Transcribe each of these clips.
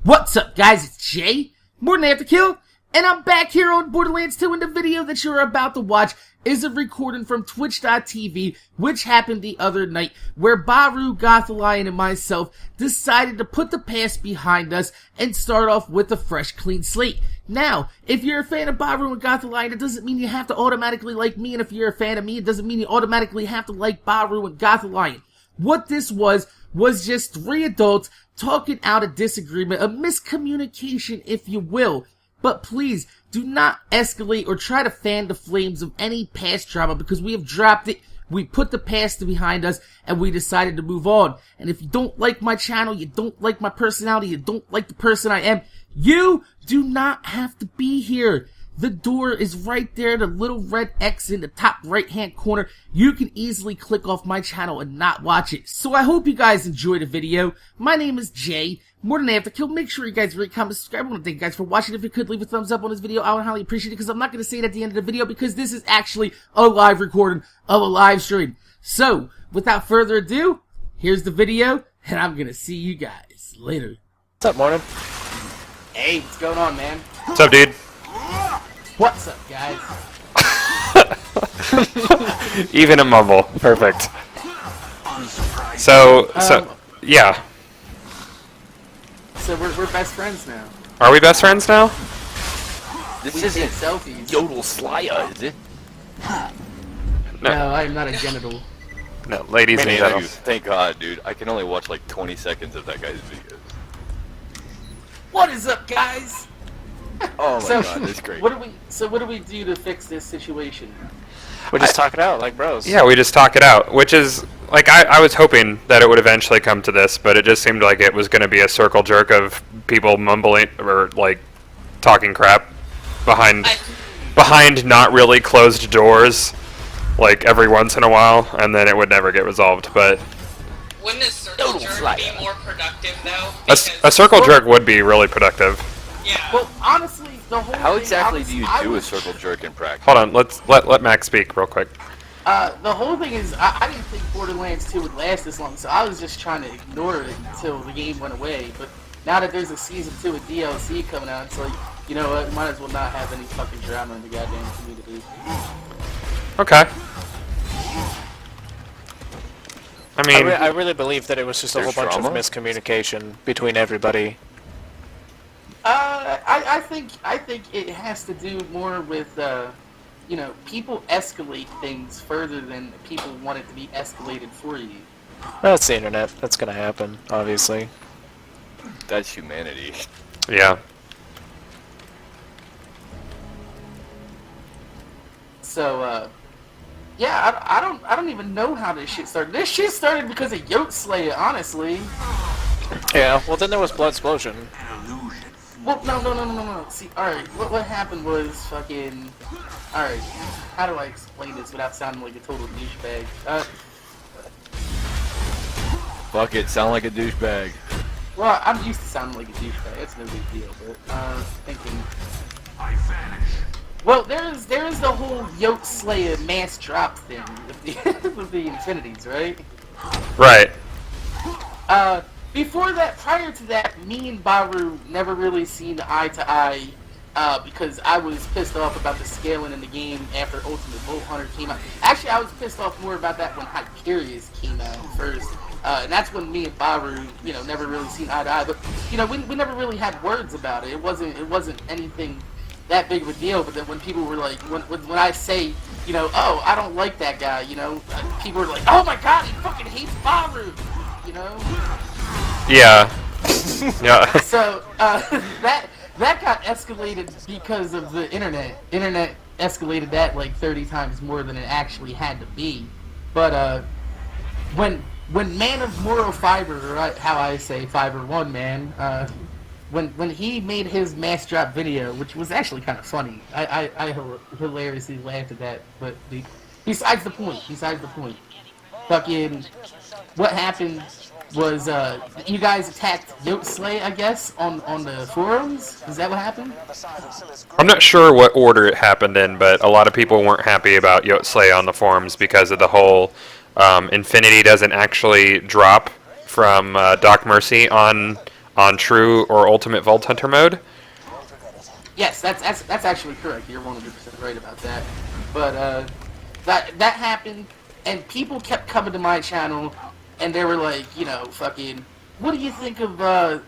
What's up, guys? It's Jay, MorninAfterKill, and I'm back here on Borderlands 2, and the video that you're about to watch is a recording from Twitch.tv, which happened the other night, where Baru, Gothalion, and myself decided to put the past behind us and start off with a fresh, clean slate. Now, if you're a fan of Baru and Gothalion, it doesn't mean you have to automatically like me, and if you're a fan of me, it doesn't mean you automatically have to like Baru and Gothalion. What this was just three adults talking out a disagreement, a miscommunication, if you will. But please, do not escalate or try to fan the flames of any past drama, because we have dropped it, we put the past behind us, and we decided to move on. And if you don't like my channel, you don't like my personality, you don't like the person I am, you do not have to be here. The door is right there, the little red X in the top right-hand corner. You can easily click off my channel and not watch it. So I hope you guys enjoyed the video. My name is Jay, MorninAfterKill. Make sure you guys rate, comment, subscribe. I want to thank you guys for watching. If you could, leave a thumbs up on this video. I would highly appreciate it, because I'm not going to say it at the end of the video, because this is actually a live recording of a live stream. So, without further ado, here's the video, and I'm going to see you guys later. What's up, Morning? Hey, what's going on, man? What's up, dude? What's up, guys? Even a mumble. Perfect. So, yeah. So we're best friends now. Are we best friends now? This We isn't take selfies. Yodel Slaya, is it? No, I am not a genital. No, ladies and Man, gentlemen. thank God, dude. I can only watch like 20 seconds of that guy's videos. What is up, guys? Oh my God, that's great. What do we do to fix this situation? We just talk it out like bros. Yeah, we just talk it out, which is, like, I was hoping that it would eventually come to this, but it just seemed like it was going to be a circle jerk of people mumbling, or, like, talking crap behind not really closed doors, like, every once in a while, and then it would never get resolved, but... Wouldn't a circle jerk be more productive, though? A circle jerk would be really productive. Yeah. Well, honestly, the whole How thing, exactly do you do a circle jerk in practice? Hold on, let Max speak real quick. The whole thing is, I didn't think Borderlands 2 would last this long, so I was just trying to ignore it until the game went away. But now that there's a Season 2 with DLC coming out, it's like, you know what, might as well not have any fucking drama in the goddamn community. Okay. I mean... I really believe that it was just a whole bunch of drama? miscommunication between everybody. I think it has to do more with, you know, people escalate things further than people want it to be escalated for you. Well, it's the internet. That's gonna happen, obviously. That's humanity. Yeah. So, yeah, I don't even know how this shit started. This shit started because of Yote Slayer, honestly. Yeah, well then there was Blood Explosion. Well, no. See, alright, what happened was fucking... Alright, how do I explain this without sounding like a total douchebag? Fuck it, sound like a douchebag. Well, I'm used to sounding like a douchebag, that's no big deal, but, thinking... Well, there is the whole Yote Slayer mass drop thing with the Infinities, right? Right. Before that, prior to that, me and Baru never really seen eye to eye, because I was pissed off about the scaling in the game after Ultimate Bolt Hunter came out. Actually, I was pissed off more about that when Hyperius came out first, and that's when me and Baru, you know, never really seen eye to eye, but, you know, we never really had words about it. It wasn't anything that big of a deal, but then when people were like, when I say, you know, oh, I don't like that guy, you know, people were like, oh my god, he fucking hates Baru, you know? Yeah. Yeah. So, that got escalated because of the internet. Internet escalated that like 30 times more than it actually had to be. But, when Man of Moral Fiber, or how I say Fiber 1 Man, when he made his mass drop video, which was actually kind of funny, I hilariously laughed at that, but besides the point, fucking, what happened was, you guys attacked Yote Slay, I guess, on the forums? Is that what happened? I'm not sure what order it happened in, but a lot of people weren't happy about Yote Slay on the forums because of the whole Infinity doesn't actually drop from Doc Mercy on on True or Ultimate Vault Hunter mode. Yes, that's actually correct. You're 100% right about that. But that happened, and people kept coming to my channel, and they were like, you know, fucking, what do you think of,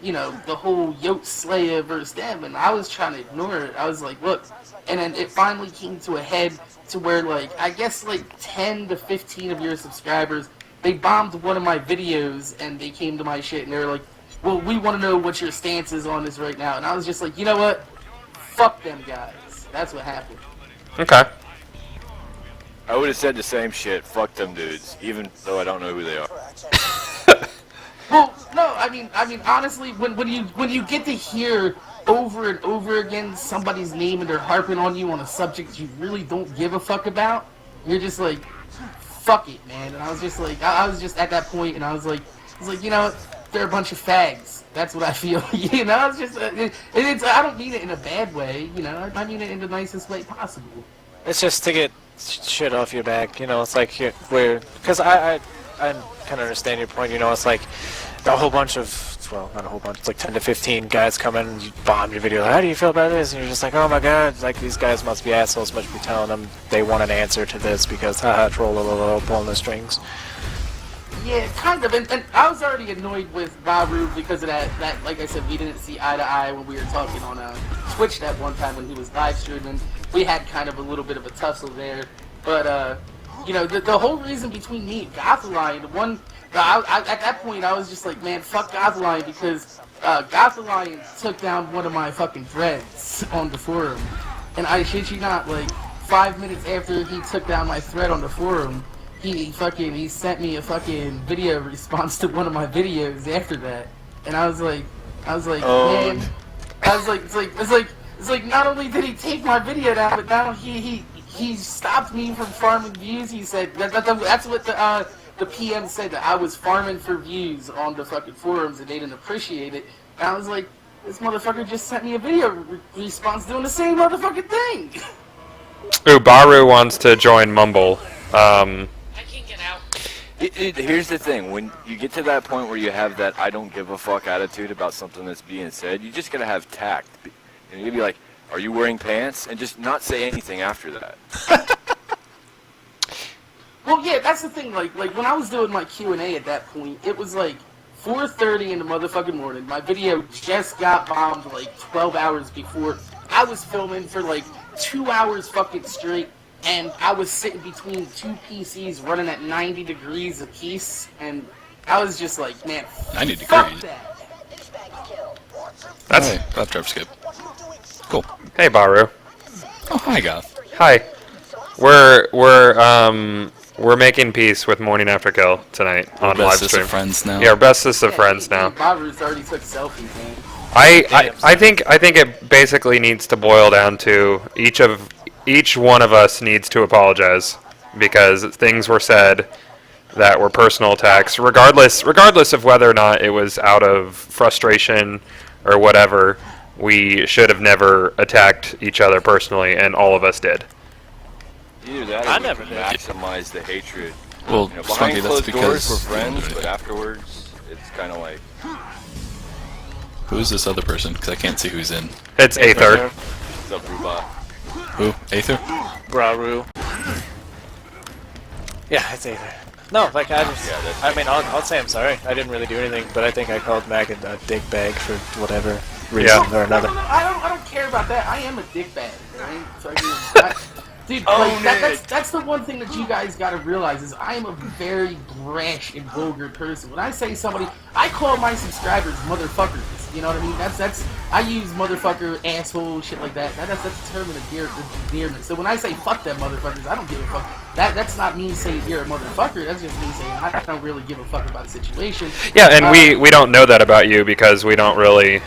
you know, the whole Yoke Slayer versus them? And I was trying to ignore it. I was like, look, and then it finally came to a head to where, like, I guess like 10 to 15 of your subscribers, they bombed one of my videos, and they came to my shit, and they were like, well, we want to know what your stance is on this right now. And I was just like, you know what? Fuck them guys. That's what happened. Okay. I would have said the same shit. Fuck them dudes, even though I don't know who they are. Well, no, I mean, honestly, when you get to hear over and over again somebody's name and they're harping on you on a subject you really don't give a fuck about, you're just like, fuck it, man. And I was just like, I was just at that point, and I was like, you know what? They're a bunch of fags. That's what I feel. You know, it's just, it's. I don't mean it in a bad way. You know, I mean it in the nicest way possible. It's just to get shit off your back, you know. It's like because I kind of understand your point. You know, it's like a whole bunch of, well, not a whole bunch. It's like 10 to 15 guys come in and you bomb your video. How do you feel about this? And you're just like, oh my god, like these guys must be assholes. Must be telling them they want an answer to this because haha, troll, pulling the strings. Yeah, kind of, and I was already annoyed with Baru because of that, like I said, we didn't see eye to eye when we were talking on Twitch that one time when he was live streaming. We had kind of a little bit of a tussle there, but, you know, the whole reason between me and Gothalion, at that point I was just like, man, fuck Gothalion, because Gothalion took down one of my fucking threads on the forum, and I shit you not, like, 5 minutes after he took down my thread on the forum, he sent me a fucking video response to one of my videos after that, and I was like, man, I was like, it's like not only did he take my video down, but now he stopped me from farming views. He said that's what the PM said, that I was farming for views on the fucking forums and they didn't appreciate it. And I was like, this motherfucker just sent me a video response doing the same motherfucking thing. Ooh, Baru wants to join Mumble. I can get out. Here's the thing: when you get to that point where you have that "I don't give a fuck" attitude about something that's being said, you just gotta have tact. And you'd be like, "Are you wearing pants?" and just not say anything after that. Well, yeah, that's the thing. Like when I was doing my Q&A at that point, it was like 4:30 in the motherfucking morning. My video just got bombed like 12 hours before. I was filming for like 2 hours fucking straight. And I was sitting between two PCs running at 90 degrees apiece, and I was just like, man, 90 fuck degrees. that. That's Hey, left drop skip. Cool. Hey, Baru. Oh, hi, Goth. Hi. We're making peace with Morning After Kill tonight on Bestest Livestream. of friends now. Yeah, we're bestest of friends now. Baru's already took selfies, man. I think it basically needs to boil down to each one of us needs to apologize because things were said that were personal attacks, regardless of whether or not it was out of frustration or whatever. We should have never attacked each other personally, and all of us did. Either that, I or never we did. maximize the hatred. Well, You know, Spunky, behind that's closed doors, because... we're friends, but afterwards, it's kind of like, Who's this other person? Because I can't see who's in. It's Aether. what's up, Ruba? Who? Aether? Braru. Yeah, it's Aether. No, like I just, Yeah, that's I mean, I'll say I'm sorry. I didn't really do anything, but I think I called Mac a dick bag for whatever reason or another. No, I don't care about that. I am a dickbag, right? So dude, Oh, like, that's the one thing that you guys gotta realize is I am a very brash and vulgar person. When I say somebody, I call my subscribers motherfuckers. You know what I mean? That's I use motherfucker, asshole, shit like that. That's a term of endearment. So when I say fuck them motherfuckers, I don't give a fuck. That's not me saying you're a motherfucker. That's just me saying I don't really give a fuck about the situation. Yeah, and we don't know that about you because we don't really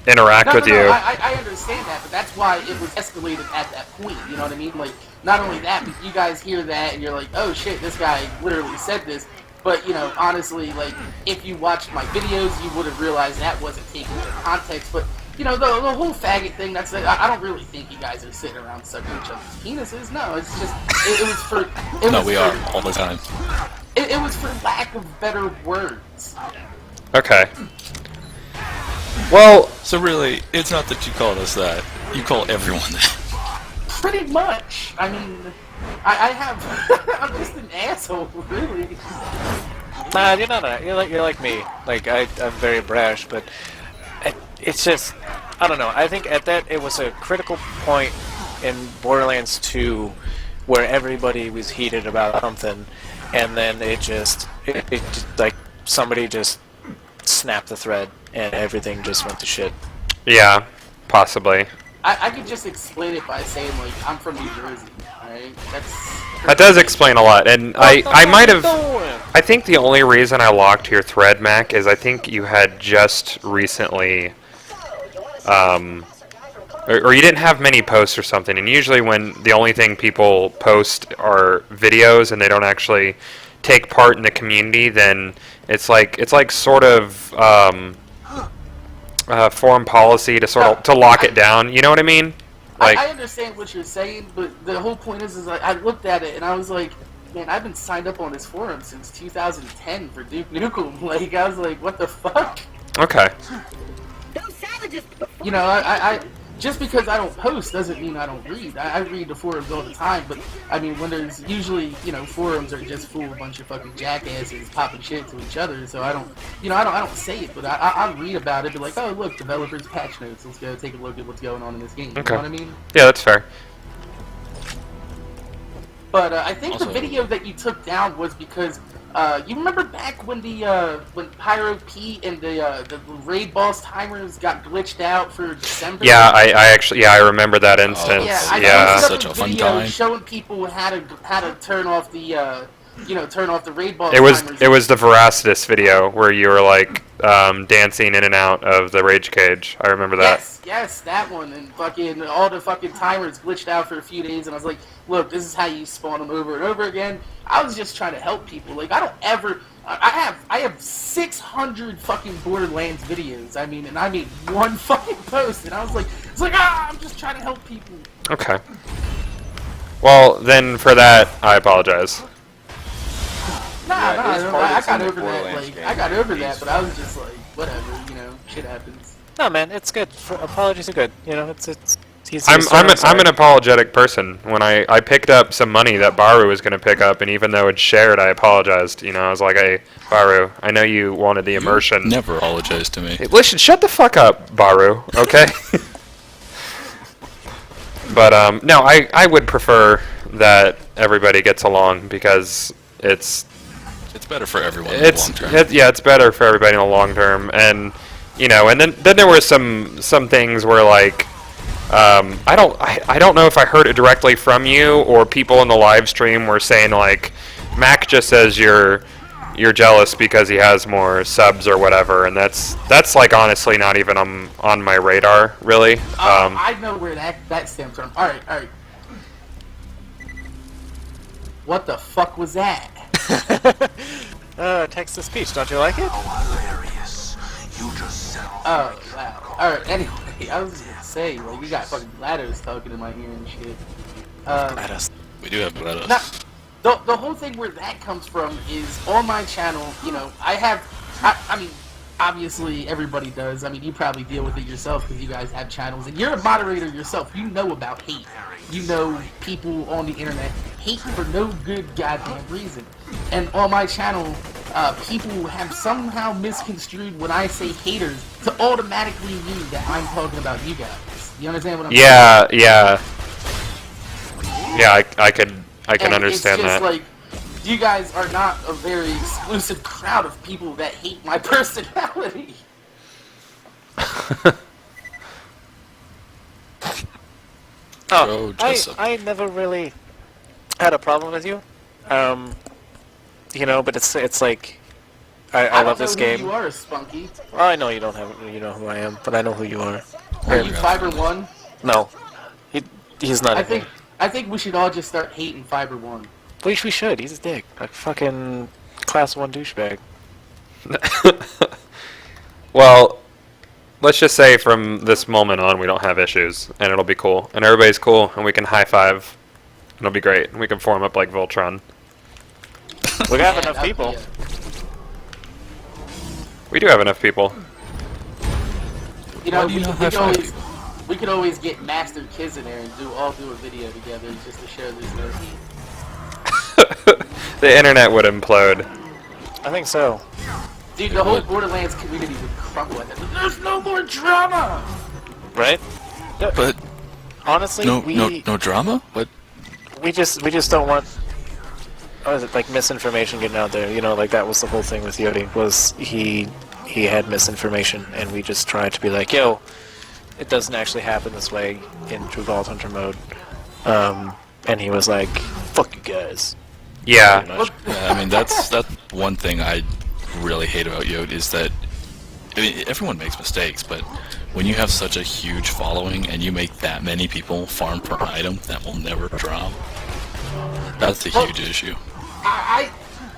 interact with you. I understand that, but that's why it was escalated at that point. You know what I mean? Like, not only that, but you guys hear that and you're like, oh shit, this guy literally said this. But, you know, honestly, like, if you watched my videos, you would have realized that wasn't taken into context. But, you know, the whole faggot thing, I don't really think you guys are sitting around sucking each other's penises. No, it's just, it was for... No, we are, all the time. It was for lack of better words. Okay. Well, So really, it's not that you called us that. You call everyone that. Pretty much. I mean, I have. I'm just an asshole, really. Nah, you're not. You're like me. Like I'm very brash, but it's just I don't know. I think at that it was a critical point in Borderlands 2 where everybody was heated about something, and then it just like somebody just snapped the thread and everything just went to shit. yeah, possibly. I could just explain it by saying, like, I'm from New Jersey, alright? That does explain a lot, and I might have. I think the only reason I locked your thread, Mac, is I think you had just recently, or you didn't have many posts or something. And usually, when the only thing people post are videos and they don't actually take part in the community, then it's like sort of foreign policy to sort of to lock it down. You know what I mean? Like, I understand what you're saying, but the whole point is like, I looked at it and I was like, man, I've been signed up on this forum since 2010 for Duke Nukem. Like, I was like, what the fuck? okay. You know, I just because I don't post doesn't mean I don't read. I read the forums all the time, but I mean, when there's usually, you know, forums are just full of a bunch of fucking jackasses popping shit to each other. So I don't, you know, I don't say it, but I read about it. Be like, oh look, developers patch notes. Let's go take a look at what's going on in this game. You Okay. know what I mean? Yeah, that's fair. But I think Also- the video that you took down was because you remember back when the when Pyro P and the raid boss timers got glitched out for December. Yeah, I actually I remember that instance. Yeah, I Yeah. posted Such up a fun video time. showing people how to turn off the turn off the raid boss It was timers. the Veracitus video where you were like dancing in and out of the rage cage. I remember that. Yes, that one, and fucking all the fucking timers glitched out for a few days, and I was like, look, this is how you spawn them over and over again. I was just trying to help people. Like, I don't ever. I have 600 fucking Borderlands videos. I mean, and I made one fucking post, and I was like, I'm just trying to help people. Okay. Well, then for that, I apologize. Nah, Yeah, it is part of I the got thing over with that. Borderlands Like, games. I got over that, but I was just like, whatever, you know, shit happens. No, man, it's good. Apologies are good. You know, it's he's I'm sorry. an apologetic person. When I picked up some money that Baru was going to pick up, and even though it's shared, I apologized. You know, I was like, hey, Baru, I know you wanted the immersion. Never apologize to me. Hey, listen, shut the fuck up, Baru, okay? But, no, I would prefer that everybody gets along because it's It's better for everyone in the long term. it's better for everybody in the long term. And, you know, and then there were some things where, like, I don't know if I heard it directly from you or people in the live stream were saying, like, Mac just says you're jealous because he has more subs or whatever, and that's like honestly not even on my radar, really. I know where that stems from. Alright. What the fuck was that? Text to speech. Don't you like it? Oh, wow. Alright, anyway, I was just gonna say, like, you got fucking ladders talking in my ear and shit. Let us. We do have Brettos. Now, the whole thing where that comes from is on my channel, you know, I mean, obviously everybody does. I mean, you probably deal with it yourself because you guys have channels, and you're a moderator yourself. You know about hate. You know people on the internet hate for no good goddamn reason. And on my channel, people have somehow misconstrued when I say haters to automatically mean that I'm talking about you guys. You understand what I'm saying? Yeah, I can And understand it's just that. like, you guys are not a very exclusive crowd of people that hate my personality. Bro, Jessup. I never really had a problem with you. You know, but it's like I love this don't know game. who you are, Spunky. Well, I know you don't have you know who I am, but I know who you are. Are you Fiber One? No, he's not. I think we should all just start hating Fiber One. We should. He's a dick. A fucking class 1 douchebag. Well, let's just say from this moment on we don't have issues, and it'll be cool, and everybody's cool, and we can high five. It'll be great, and we can form up like Voltron. We got Yeah, enough that'd be people. it. We do have enough people. You know, Why do you not high-five people? we could always get Master Kids in there and do a video together just to show there's no heat. The internet would implode. I think so. Dude, the whole Borderlands community would crumble at that. There's no more drama! Right? But Honestly, no drama? What? we just don't want like misinformation getting out there. You know, like that was the whole thing with Yodi, was he had misinformation, and we just tried to be like, yo, it doesn't actually happen this way in True Vault Hunter mode. And he was like, fuck you guys. Yeah. Yeah, I mean, that's one thing I really hate about Yod is that, I mean, everyone makes mistakes, but when you have such a huge following and you make that many people farm for an item that will never drop, that's a huge issue.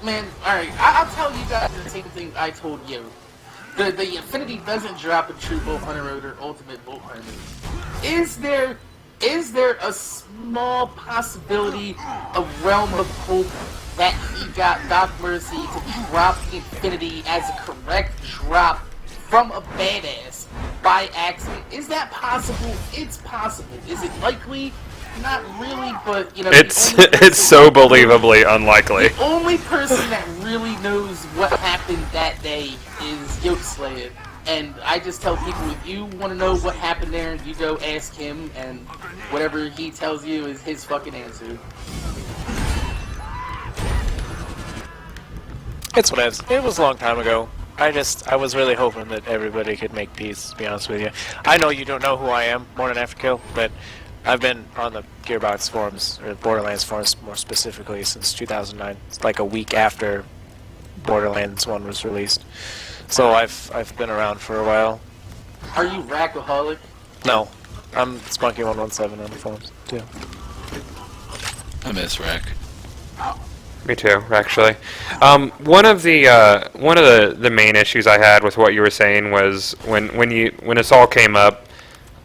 Man, alright, I'll tell you guys the same thing I told you. The Infinity doesn't drop in True Bolt Hunter Mode or Ultimate Bolt Hunter Mode. Is there a small possibility, a realm of hope that he got Doc Mercy to drop Infinity as a correct drop from a badass by accident? Is that possible? It's possible. Is it likely? Not really, but you know. It's so believably unlikely. The only person that really knows what happened that day is Yoke Slayer. And I just tell people, if you want to know what happened there, you go ask him, and whatever he tells you is his fucking answer. It's what it is. It was a long time ago. I was really hoping that everybody could make peace, to be honest with you. I know you don't know who I am, MorninAfterKill, but I've been on the Gearbox forums, or Borderlands forums more specifically, since 2009. It's like a week after Borderlands 1 was released. So I've been around for a while. Are you Rackaholic? No. I'm Spunky117 on the forums, too. I miss Rack. Me too, actually. One of the main issues I had with what you were saying was when this all came up,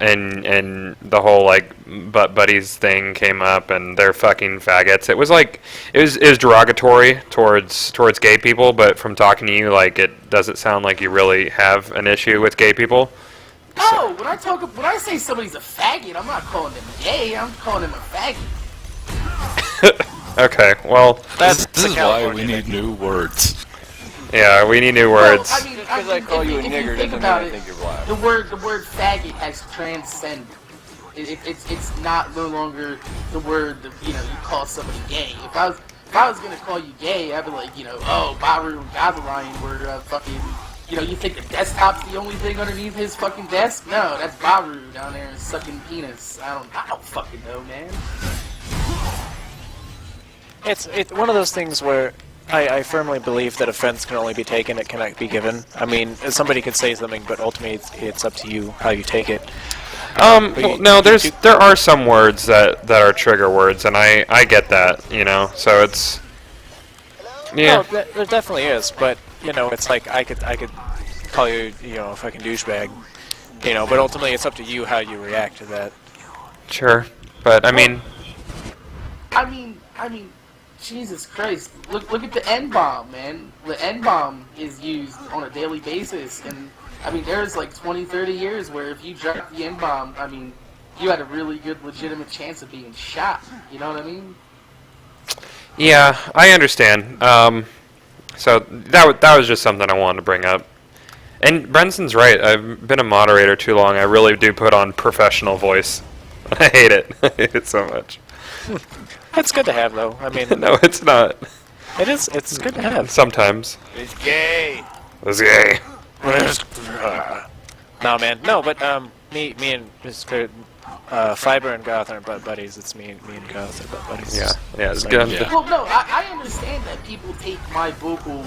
and the whole like butt buddies thing came up, and they're fucking faggots. It was like it was derogatory towards gay people, but from talking to you, like it doesn't sound like you really have an issue with gay people. No, when I say somebody's a faggot, I'm not calling them gay. I'm calling them a faggot. Okay, well, This is why we need new words. yeah, we need new words. Well, I mean, Because I call you a nigger doesn't mean I think you're black. The word faggot has transcended. It's not no longer the word that, you call somebody gay. If I was gonna call you gay, I'd be like, oh, Baru got the lion word, fucking, you think the desktop's the only thing underneath his fucking desk? No, that's Baru down there sucking penis. I don't fucking know, man. It's one of those things where I firmly believe that offense can only be taken, it cannot be given. I mean, somebody could say something, but ultimately it's up to you how you take it. Well, no, there are some words that are trigger words, and I get that, so it's, yeah. No, there definitely is, but, it's like I could call you, a fucking douchebag, but ultimately it's up to you how you react to that. Sure, but, I mean, Jesus Christ! Look at the N-bomb, man. The N-bomb is used on a daily basis, and there's like 20, 30 years where if you drop the N-bomb, you had a really good, legitimate chance of being shot. You know what I mean? yeah, I understand. So that was just something I wanted to bring up. And Brenson's right. I've been a moderator too long. I really do put on professional voice. I hate it. I hate it so much. It's good to have, though. I mean, No, it's not. it is. It's good to have. Sometimes. It's gay. It's gay. No, man. No, but me and Mr. Fiber and Goth aren't buddies. It's me and Goth are buddies. Yeah, it's So, good. yeah. Well, no, I understand that people take my vocal,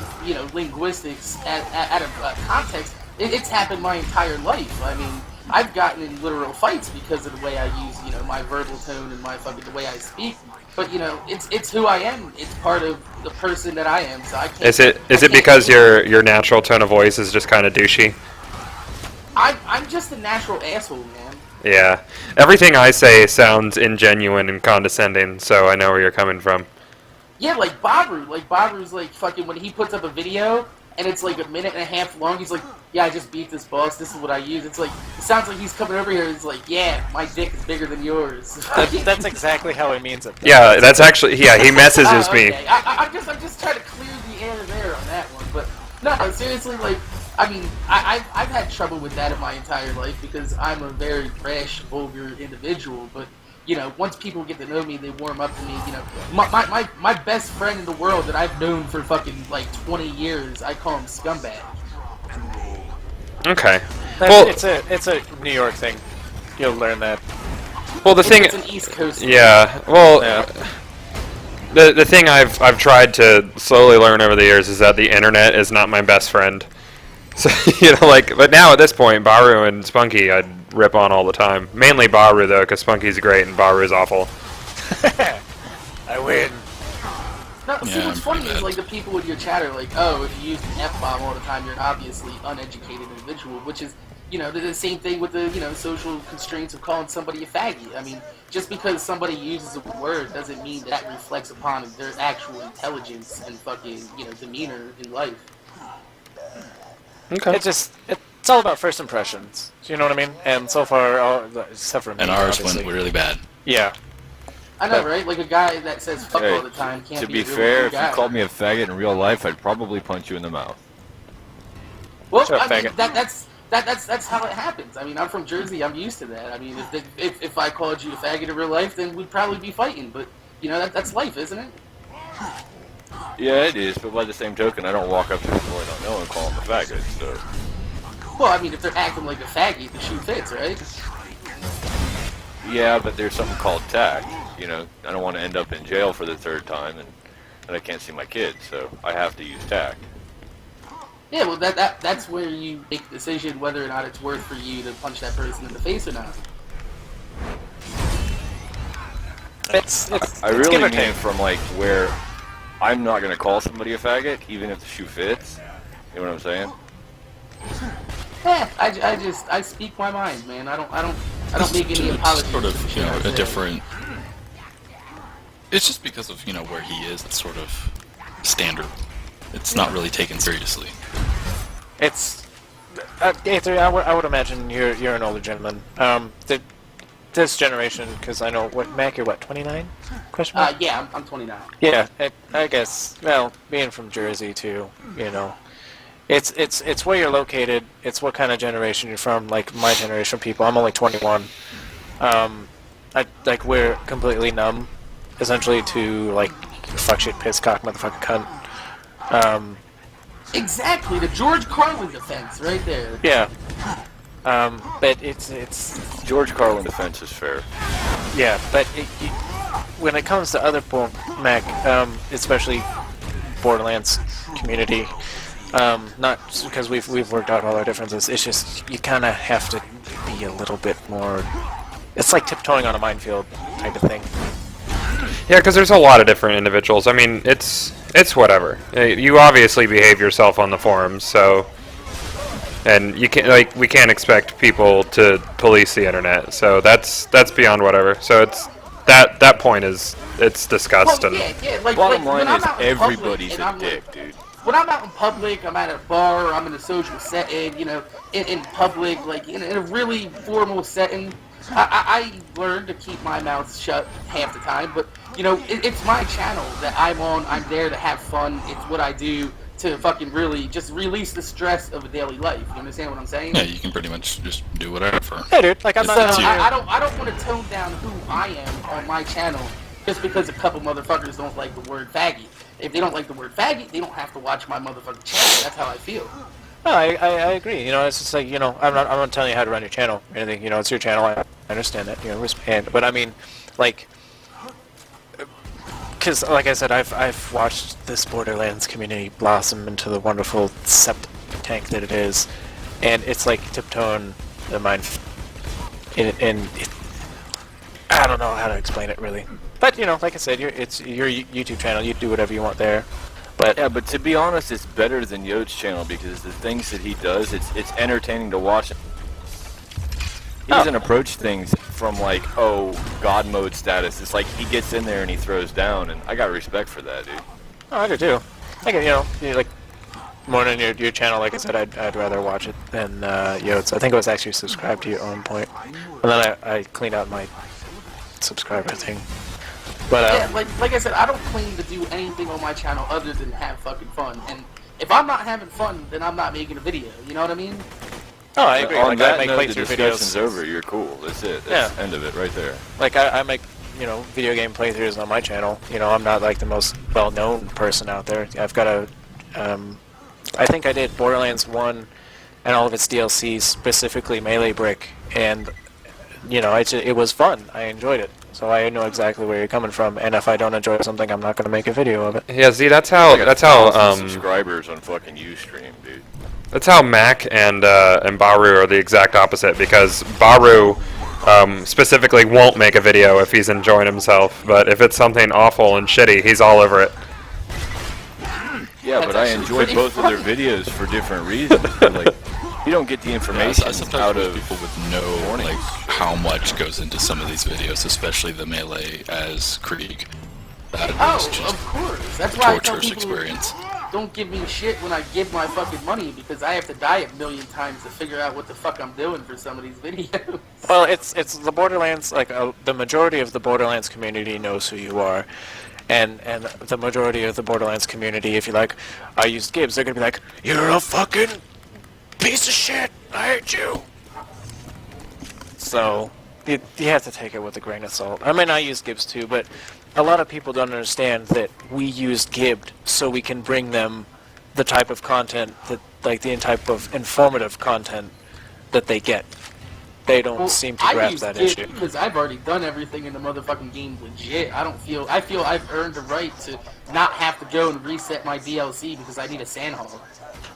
linguistics out of context. It's happened my entire life. I've gotten in literal fights because of the way I use, my verbal tone and the way I speak. But it's who I am. It's part of the person that I am. So I can't. Is it because your natural tone of voice is just kind of douchey? I'm just a natural asshole, man. Yeah. Everything I say sounds ingenuine and condescending, so I know where you're coming from. Yeah, like Baru. Like Baru's like fucking when he puts up a video and it's like a minute and a half long. He's like, yeah, I just beat this boss. This is what I use. It's like, it sounds like he's coming over here. And he's like, yeah, my dick is bigger than yours. That's exactly how he means it. Yeah, that's actually, yeah, he messages me. Okay. I'm just trying to clear the air there on that one. But no, seriously, like, I mean, I've had trouble with that in my entire life because I'm a very brash, vulgar individual. But you know, once people get to know me, they warm up to me. You know, my best friend in the world that I've known for fucking like 20 years, I call him Scumbag. Okay. Well, It's a New York thing. You'll learn that. well, the thing, It's an East Coast thing. yeah. Well, Yeah. the thing I've tried to slowly learn over the years is that the internet is not my best friend. So you know, like, but now at this point, Baru and Spunky, I'd rip on all the time. Mainly Baru though, because Spunky's great and Baru's awful. I win. No, see, Yeah, what's I'm funny pretty is bad. like the people in your chat are like, oh, if you use an F-bomb all the time, you're an obviously uneducated individual, which is, you know, the same thing with the, you know, social constraints of calling somebody a faggot. I mean, just because somebody uses a word doesn't mean that reflects upon their actual intelligence and fucking, you know, demeanor in life. Okay. It's all about first impressions. You know what I mean? And so far, except for me, And ours obviously. went really bad. Yeah. I know, right? Like a guy that says fuck Hey, all the time can't to be be a real fair, good if guy. you called me a faggot in real life, I'd probably punch you in the mouth. Well, Shut up, I mean, faggot. that's how it happens. I mean, I'm from Jersey. I'm used to that. I mean, if I called you a faggot in real life, then we'd probably be fighting. But you know, that's life, isn't it? Yeah, it is, but by the same token, I don't walk up to people I don't know and call them a faggot, so... Well, I mean, if they're acting like a faggot, the shoe fits, right? Yeah, but there's something called tact. You know, I don't want to end up in jail for the third time, and I can't see my kids, so I have to use tact. Yeah, well, that's where you make the decision whether or not it's worth for you to punch that person in the face or not. It's I give really or mean take. from, like, where I'm not going to call somebody a faggot, even if the shoe fits. You know what I'm saying? Yeah, I speak my mind, man. I don't make any apologies. Sort for the of, shit I a say. different. It's just because of where he is. It's sort of standard. It's not really taken seriously. It's Aether, I would imagine you're an older gentleman. This generation, because I know Mac, you're what, 29? Question mark? Yeah, I'm 29. Yeah, I guess. Well, being from Jersey too, it's where you're located. It's what kind of generation you're from. Like my generation of people, I'm only 21. We're completely numb, essentially, to like fuck shit, piss, cock, motherfucking cunt. Exactly, the George Carlin defense, right there. Yeah. But it's George Carlin defense is fair. yeah, but when it comes to other Mac, especially Borderlands community, not because we've worked out all our differences. It's just you kind of have to be a little bit more. It's like tiptoeing on a minefield type of thing. Yeah, because there's a lot of different individuals. I mean, it's whatever. You obviously behave yourself on the forums, so, and you can't we can't expect people to police the internet. So that's beyond whatever. So it's that point is it's discussed Well, and yeah, like, Bottom when line I'm is out in public everybody's and a I'm dick, like, dude. when I'm out in public, I'm at a bar, or I'm in a social setting, in public, like in a really formal setting, I learned to keep my mouth shut half the time, but, it's my channel that I'm on, I'm there to have fun, it's what I do to fucking really just release the stress of a daily life, you understand what I'm saying? Yeah, you can pretty much just do whatever. Hey, dude, like I'm So not. I don't want to tone down who I am on my channel just because a couple motherfuckers don't like the word faggot. If they don't like the word faggot, they don't have to watch my motherfucking channel. That's how I feel. No, I agree. It's just like I'm not telling you how to run your channel or anything. It's your channel. I understand that. Respect. But I mean, like, because like I said, I've watched this Borderlands community blossom into the wonderful septic tank that it is, and it's like tiptoeing the mind. I don't know how to explain it really. But like I said, it's your YouTube channel. You do whatever you want there. But Yeah, but to be honest, it's better than Yode's channel because the things that he does, it's entertaining to watch. He doesn't approach things from like, God mode status. It's like he gets in there and he throws down, and I got respect for that, dude. I do too. I get, like more than your channel. Like I said, I'd rather watch it than Yotes. I think I was actually subscribed to you at one point, and then I cleaned out my subscriber thing. But Yeah, like I said, I don't claim to do anything on my channel other than have fucking fun. And if I'm not having fun, then I'm not making a video. You know what I mean? oh, I agree. On Like that I make note, the playthrough discussion's videos. over. You're cool. That's it. That's the end of it right there. Like I make video game playthroughs on my channel. I'm not like the most well-known person out there. I've got a I think I did Borderlands 1 and all of its DLC, specifically Melee Brick, and it was fun. I enjoyed it, so I know exactly where you're coming from. And if I don't enjoy something, I'm not going to make a video of it. Yeah, Z, that's I got how 1,000 subscribers on fucking Ustream, dude. that's how Mac and Baru are the exact opposite, because Baru specifically won't make a video if he's enjoying himself, but if it's something awful and shitty, he's all over it. Yeah, but I enjoyed both of their videos for different reasons. Like, you don't get the information I sometimes out wish of people would know like how much goes into some of these videos, especially the melee as Krieg. That was Oh, just of course. That's a why I tell torturous people experience. don't give me shit when I give my fucking money, because I have to die a million times to figure out what the fuck I'm doing for some of these videos. Well, it's the Borderlands. Like the majority of the Borderlands community knows who you are, and the majority of the Borderlands community, if you like, I used Gibbs, they're gonna be like, "You're a fucking piece of shit. I hate you." So you have to take it with a grain of salt. I mean, I use Gibbs too, but a lot of people don't understand that we used Gibbed so we can bring them the type of content that, like the type of informative content that they get. They don't seem to I grasp use that Git issue. because I've already done everything in the motherfucking game legit. I feel I've earned the right to not have to go and reset my DLC because I need a sand haul.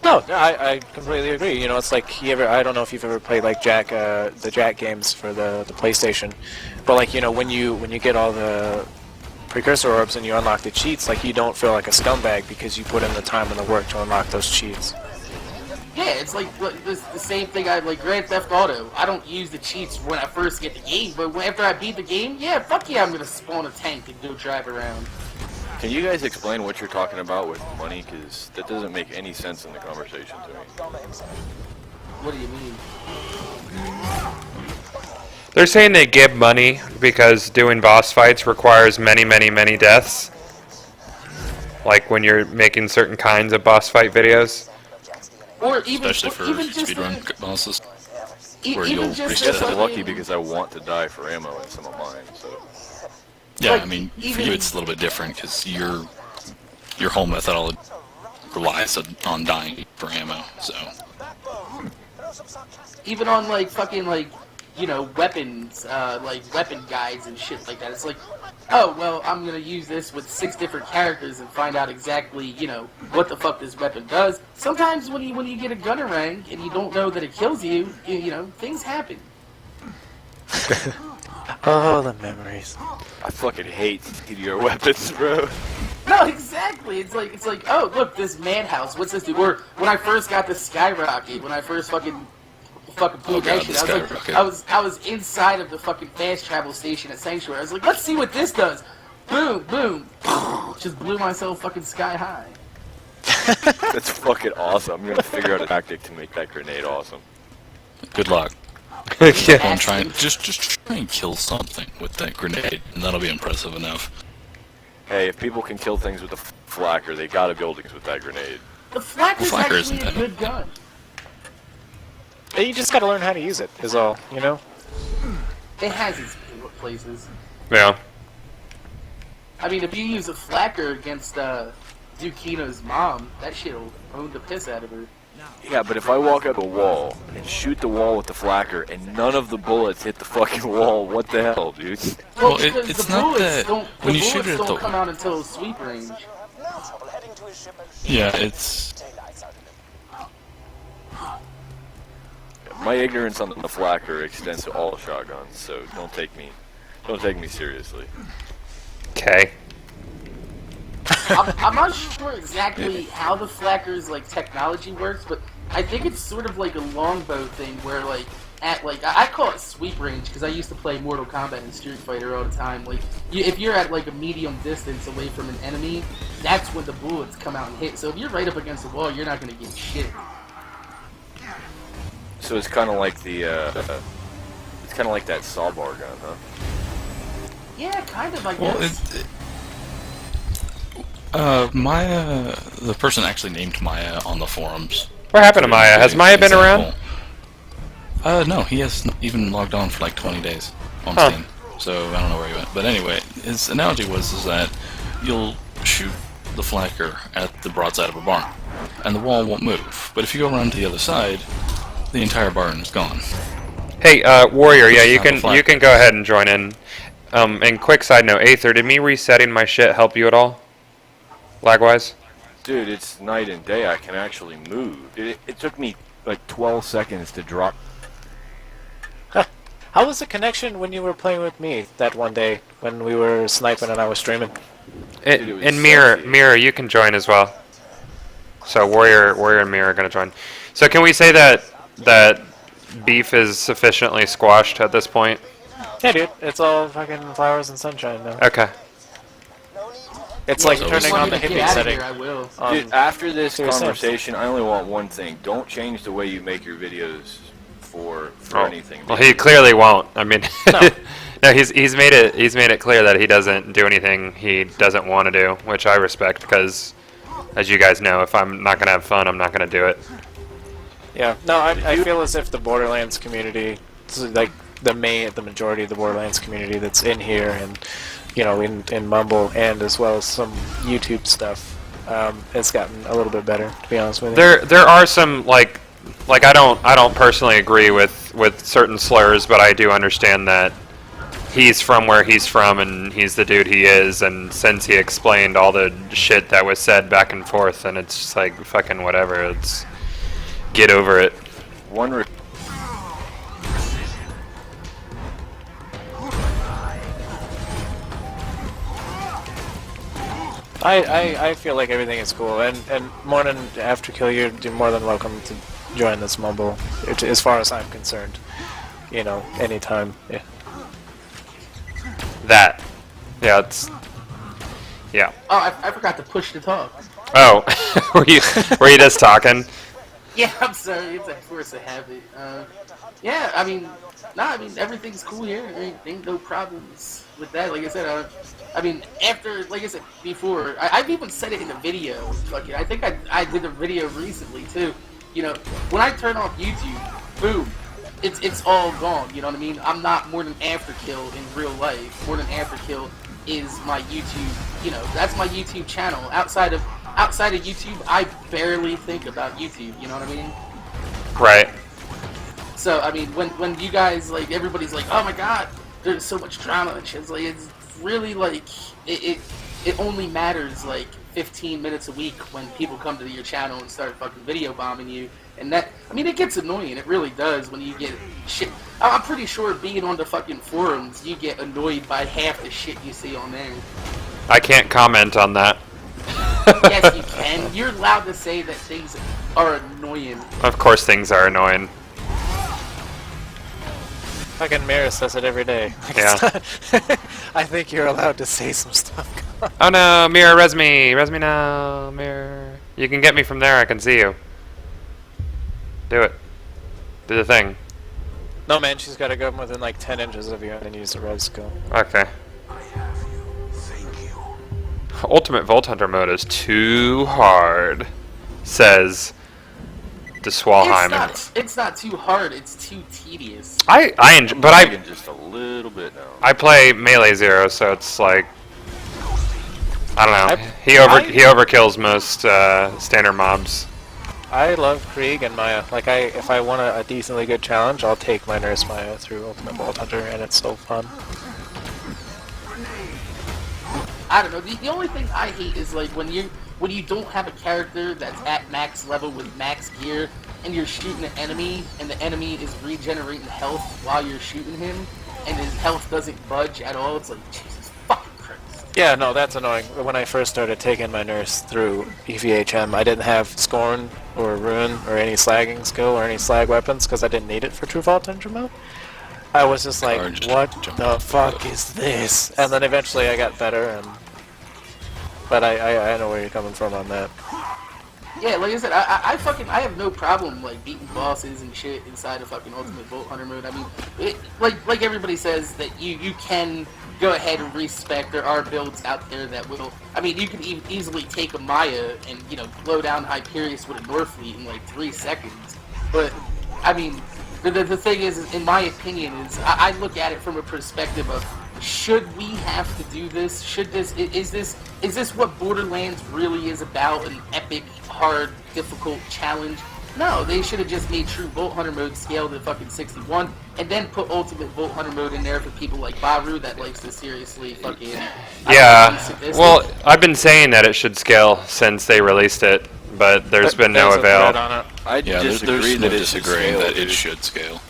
No, I completely agree. It's like I don't know if you've ever played like the Jack games for the PlayStation, but like when you get all the precursor orbs and you unlock the cheats, like you don't feel like a scumbag because you put in the time and the work to unlock those cheats. Yeah, it's like the same thing. I like Grand Theft Auto. I don't use the cheats when I first get the game, but after I beat the game, yeah, fuck yeah, I'm gonna spawn a tank and go drive around. Can you guys explain what you're talking about with money? Because that doesn't make any sense in the conversation to me. What do you mean? They're saying they give money because doing boss fights requires many, many, many deaths. Like when you're making certain kinds of boss fight videos. Or even, especially for even just speedrun bosses. Where even you'll just reset the I'm it. lucky because I want to die for ammo in some of mine, so... Yeah, Like, I mean, for even- you it's a little bit different because your whole methodology relies on dying for ammo. So even on like fucking like weapons, like weapon guides and shit like that. It's like, oh well, I'm gonna use this with 6 different characters and find out exactly what the fuck this weapon does. Sometimes when you get a gunner rank and you don't know that it kills you, things happen. Oh, the memories. I fucking hate your weapons, bro. No, exactly. It's like, oh look, this madhouse. What's this do? Or when I first got the skyrocket, when I first fucking blew that shit, I was inside of the fucking fast travel station at Sanctuary. I was like, let's see what this does. Boom, boom, just blew myself fucking sky high. That's fucking awesome. I'm gonna figure out a tactic to make that grenade awesome. good luck. Yeah. I'm trying just try and kill something with that grenade, and that'll be impressive enough. Hey, if people can kill things with a flacker, they gotta build things with that grenade. The flacker's Flacker actually isn't a that good gun. You just gotta learn how to use it, is all, It has its places. Yeah. I mean, if you use a flacker against Dukino's mom, that shit'll own the piss out of her. Yeah, but if I walk up a wall and shoot the wall with the flacker and none of the bullets hit the fucking wall, what the hell, dude? Well, because it's the not bullets that- don't, when the you shoot bullets it at don't the- come out until sweep range. Yeah, it's My ignorance on the flacker extends to all shotguns, so don't take me seriously. Okay. I'm not sure exactly how the flacker's like technology works, but I think it's sort of like a longbow thing where like at like I call it sweep range because I used to play Mortal Kombat and Street Fighter all the time. Like if you're at like a medium distance away from an enemy, that's when the bullets come out and hit. So if you're right up against the wall, you're not gonna get shit. So it's kind of like the it's kind of like that sawbar gun, huh? Yeah, kind of. I Well, guess. Maya, the person actually named Maya on the forums. What happened to Maya? Has Maya been around? No, he hasn't even logged on for like 20 days on Huh. Steam. So I don't know where he went. But anyway, his analogy was that you'll shoot the flanker at the broadside of a barn, and the wall won't move. But if you go around to the other side, the entire barn is gone. Hey, Warrior, yeah, you Have a can flag. you can go ahead and join in. And quick side note, Aether, did me resetting my shit help you at all? Lag-wise? Dude, it's night and day. I can actually move. It took me like 12 seconds to drop. How was the connection when you were playing with me that one day when we were sniping and I was streaming? Dude, it was And Mirror, sexy. Mirror, you can join as well. So Warrior and Mirror are gonna join. So can we say that beef is sufficiently squashed at this point? Yeah, dude, it's all fucking flowers and sunshine now. Okay. It's like So If you turning want on me the to hippie get out of setting. here, I will. Dude, after this to yourself. conversation, I only want one thing. Don't change the way you make your videos for Oh, anything. well, he clearly won't. I mean, No. no, he's made it clear that he doesn't do anything he doesn't want to do, which I respect because, as you guys know, if I'm not gonna have fun, I'm not gonna do it. Yeah, no, I feel as if the Borderlands community, like the majority of the Borderlands community that's in here and, you know, in Mumble and as well as some YouTube stuff, has gotten a little bit better, to be honest with you. There are some like I don't personally agree with certain slurs, but I do understand that he's from where he's from and he's the dude he is, and since he explained all the shit that was said back and forth, and it's just like fucking whatever, it's get over it. One I feel like everything is cool, and MorninAfterKill, you're more than welcome to join this Mumble, as far as I'm concerned. You know, anytime. Yeah. That, yeah, it's yeah. Oh, I forgot to push the talk. Oh, were you just talking? Yeah, I'm sorry. It's a force of habit. Yeah, I mean, everything's cool here. Ain't no problems with that. Like I said, I mean, after, like I said before, I've even said it in a video. Like, I think I did a video recently too. You know, when I turn off YouTube, boom, it's all gone. You know what I mean? I'm not MorninAfterKill in real life. MorninAfterKill is my YouTube. You know, that's my YouTube channel. Outside of YouTube, I barely think about YouTube. You know what I mean? Right. So I mean, when you guys like everybody's like, oh my god, there's so much drama and shit. It's like it's really like it only matters like 15 minutes a week when people come to your channel and start fucking video bombing you. And that, I mean, it gets annoying. It really does when you get shit. I'm pretty sure being on the fucking forums, you get annoyed by half the shit you see on there. I can't comment on that. Yes, you can. You're allowed to say that things are annoying. Of course, things are annoying. Fucking Mira says it every day. Yeah. I think you're allowed to say some stuff. Oh no, Mirror, res me now, Mirror. You can get me from there. I can see you. Do it. Do the thing. No, man, she's got to go within like 10 inches of you and then use the res skill. Okay. Ultimate Vault Hunter mode is too hard, says DeSwalheim. It's not too hard. It's too tedious. I enjoy, but lagging just a little bit now. I play melee zero, so it's like I don't know. He I- overkills most standard mobs. I love Krieg and Maya. Like, if I want a decently good challenge, I'll take my Nurse Maya through Ultimate Vault Hunter, and it's so fun. I don't know. The only thing I hate is like when you don't have a character that's at max level with max gear, and you're shooting an enemy, and the enemy is regenerating health while you're shooting him, and his health doesn't budge at all. It's like, Jesus fucking Christ. Yeah, no, that's annoying. When I first started taking my nurse through EVHM, I didn't have Scorn or Ruin or any slagging skill or any slag weapons because I didn't need it for True Vault Hunter mode. I was just like, Charged. what Jump the fuck is this? And then eventually I got better, but I know where you're coming from on that. Yeah, like I said, I have no problem like beating bosses and shit inside of fucking Ultimate Vault Hunter mode. I mean, like everybody says that you can go ahead and respec. There are builds out there that will. I mean, you can easily take a Maya and blow down Hyperius with a Norfleet in like 3 seconds. But I mean, the thing is, in my opinion, is I look at it from a perspective of, should we have to do this? Is this what Borderlands really is about? An epic, hard, difficult challenge? No, they should have just made True Vault Hunter mode scale to fucking 61, and then put Ultimate Vault Hunter mode in there for people like Baru that likes to seriously fucking. Yeah. Well, I've been saying that it should scale since they released it, but there's been no avail. I disagree there's no that it should disagreeing scale, that it dude. should scale.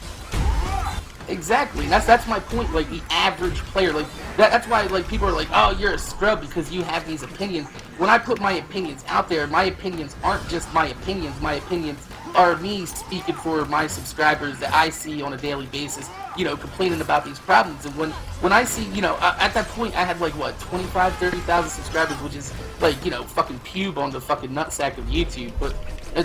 Exactly, that's my point. Like the average player, like that's why like people are like, oh, you're a scrub because you have these opinions. When I put my opinions out there, my opinions aren't just my opinions. My opinions are me speaking for my subscribers that I see on a daily basis, complaining about these problems. And when I see, at that point I had like what 25, 30,000 subscribers, which is like fucking pube on the fucking nutsack of YouTube. But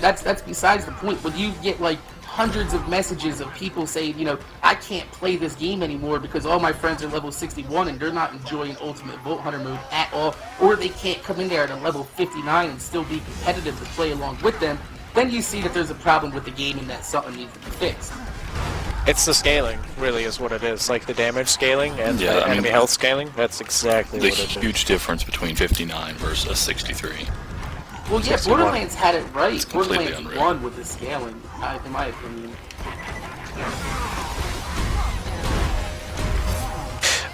that's besides the point. When you get like hundreds of messages of people saying, I can't play this game anymore because all my friends are level 61 and they're not enjoying Ultimate Vault Hunter mode at all, or they can't come in there at a level 59 and still be competitive to play along with them, then you see that there's a problem with the game and that something needs to be fixed. It's the scaling, really, is what it is. Like the damage scaling and Yeah, the I mean, enemy health scaling, that's exactly The what it is. huge difference between 59 versus 63. Well, yeah, 61. Borderlands had it right. It's completely Borderlands unreal. won with the scaling, in my opinion.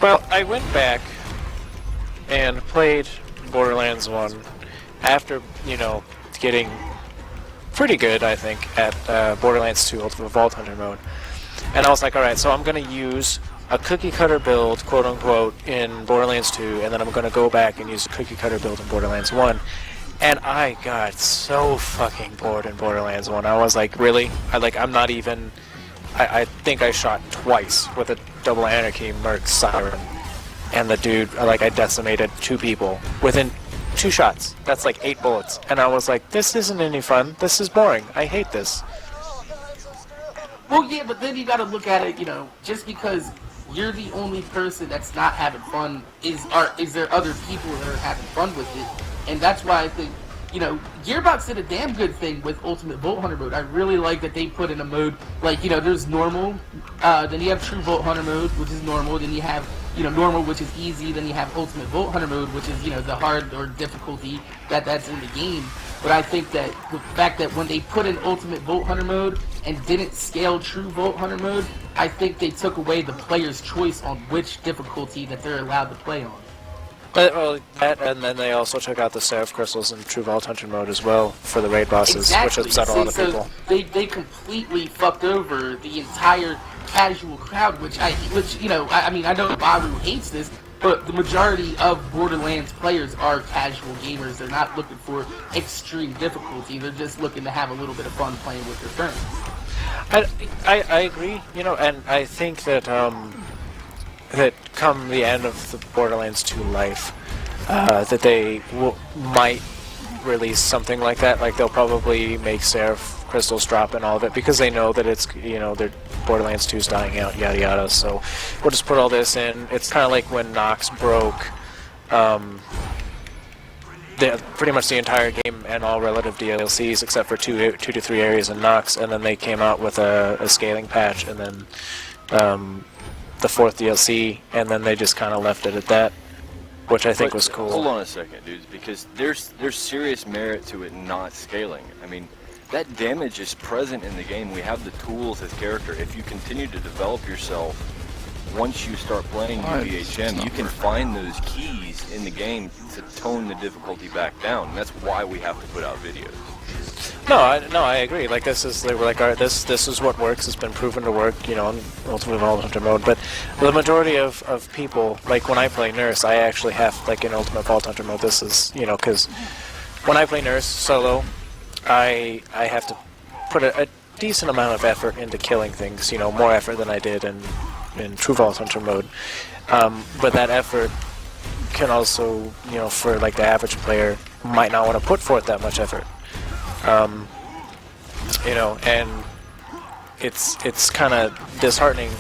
Well, I went back and played Borderlands 1 after, getting pretty good, I think, at Borderlands 2 Ultimate Vault Hunter mode. And I was like, alright, so I'm going to use a cookie-cutter build, quote-unquote, in Borderlands 2, and then I'm going to go back and use a cookie-cutter build in Borderlands 1. And I got so fucking bored in Borderlands 1. I was like, really? I'm not even... I think I shot twice with a double anarchy merc siren. And the dude, I decimated 2 people within 2 shots. That's like 8 bullets. And I was like, this isn't any fun. This is boring. I hate this. Well, yeah, but then you gotta look at it, just because you're the only person that's not having fun, is there other people that are having fun with it? And that's why I think, Gearbox did a damn good thing with Ultimate Vault Hunter mode. I really like that they put in a mode, there's normal, then you have True Vault Hunter mode, which is normal, then you have, normal, which is easy, then you have Ultimate Vault Hunter mode, which is, the hard or difficulty that's in the game. But I think that the fact that when they put in Ultimate Vault Hunter mode and didn't scale True Vault Hunter mode, I think they took away the player's choice on which difficulty that they're allowed to play on. Well, that, and then they also took out the Seraph Crystals in True Vault Hunter mode as well for the raid bosses, which upset a lot of people. They completely fucked over the entire casual crowd, I know Baru hates this, but the majority of Borderlands players are casual gamers. They're not looking for extreme difficulty. They're just looking to have a little bit of fun playing with their friends. I agree, and I think that that come the end of the Borderlands 2 life, that they might release something like that. Like they'll probably make Seraph Crystals drop and all of it because they know that it's their Borderlands 2's dying out, yada yada. So we'll just put all this in. It's kind of like when Nox broke pretty much the entire game and all relative DLCs except for 2 to 3 areas in Nox, and then they came out with a scaling patch, and then the 4th DLC, and then they just kind of left it at that, which I think was cool. Hold on a second, dudes, because there's serious merit to it not scaling. I mean, that damage is present in the game. We have the tools as character. If you continue to develop yourself, once you start playing UVHM, you can find those keys in the game to tone the difficulty back down. And that's why we have to put out videos. No, I agree. Like they were like, all right, this is what works. It's been proven to work, in Ultimate Vault Hunter mode. But the majority of people, like when I play Nurse, I actually have like in Ultimate Vault Hunter mode. This is, because when I play Nurse solo, I have to put a decent amount of effort into killing things. More effort than I did in True Vault Hunter mode. But that effort can also, for like the average player, might not want to put forth that much effort. And it's kind of disheartening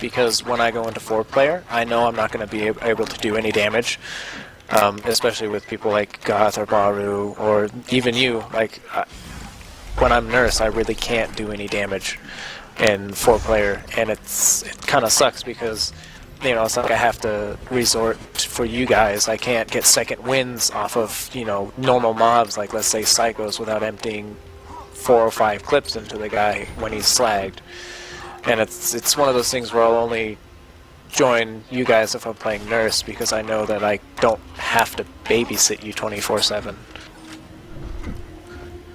because when I go into 4-player, I know I'm not going to be able to do any damage, especially with people like Goth or Baru or even you. Like when I'm Nurse, I really can't do any damage in 4-player, and it kind of sucks because it's like I have to resort for you guys. I can't get second wins off of, normal mobs, like let's say Psychos, without emptying 4 or 5 clips into the guy when he's slagged. And it's one of those things where I'll only join you guys if I'm playing Nurse, because I know that I don't have to babysit you 24/7.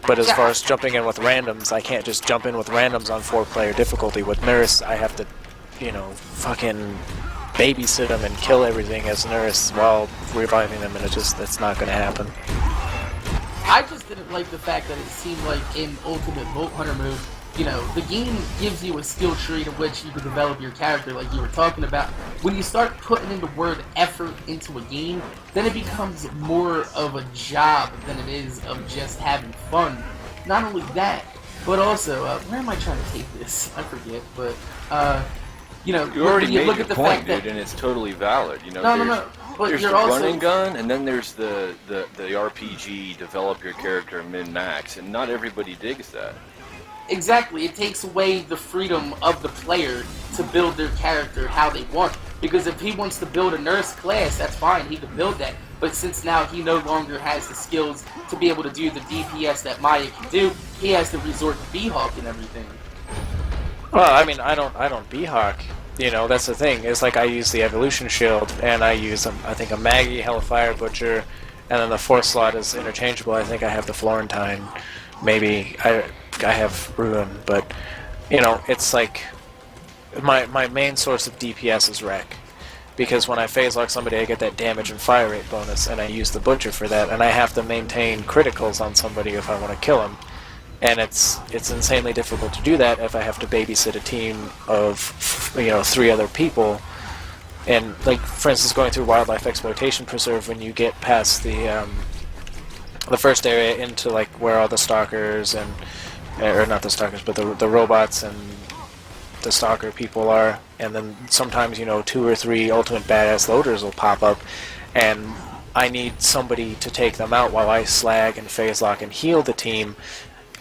But as far as jumping in with randoms, I can't just jump in with randoms on 4-player difficulty. With Nurse, I have to, fucking babysit them and kill everything as Nurse while reviving them, and it's not going to happen. I just didn't like the fact that it seemed like in Ultimate Vault Hunter mode, the game gives you a skill tree to which you can develop your character like you were talking about. When you start putting in the word effort into a game, then it becomes more of a job than it is of just having fun. Not only that, but also, where am I trying to take this? I forget, but, you already made look your at the point, fact that, dude, and it's totally valid. No. But there's you're the also running gun, and then there's the RPG, develop your character min-max, and not everybody digs that. Exactly. It takes away the freedom of the player to build their character how they want. Because if he wants to build a Nurse class, that's fine, he can build that. But since now he no longer has the skills to be able to do the DPS that Maya can do, he has to resort to B-Hawk and everything. Well, I mean, I don't B-Hawk. That's the thing. It's like I use the Evolution Shield, and I use, I think, a Maggie, Hellfire Butcher, and then the 4th slot is interchangeable. I think I have the Florentine. Maybe I have Ruin, but, it's like my main source of DPS is Wreck. Because when I phase lock somebody, I get that damage and fire rate bonus, and I use the Butcher for that, and I have to maintain criticals on somebody if I want to kill him. And it's insanely difficult to do that if I have to babysit a team of 3 other people. And like, for instance, going through Wildlife Exploitation Preserve, when you get past the first area into like where all the stalkers or not the stalkers, but the robots and the stalker people are, and then sometimes 2 or 3 ultimate badass loaders will pop up, and I need somebody to take them out while I slag and phase lock and heal the team.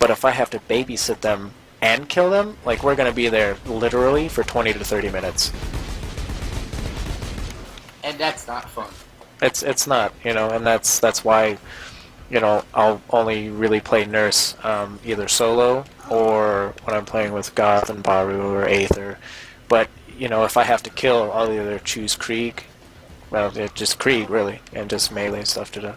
But if I have to babysit them and kill them, like, we're going to be there literally for 20 to 30 minutes. And that's not fun. It's not, and that's why, I'll only really play Nurse either solo or when I'm playing with Goth and Baru or Aether. But, if I have to kill, I'll either choose Krieg, well, just Krieg, really, and just melee stuff to do.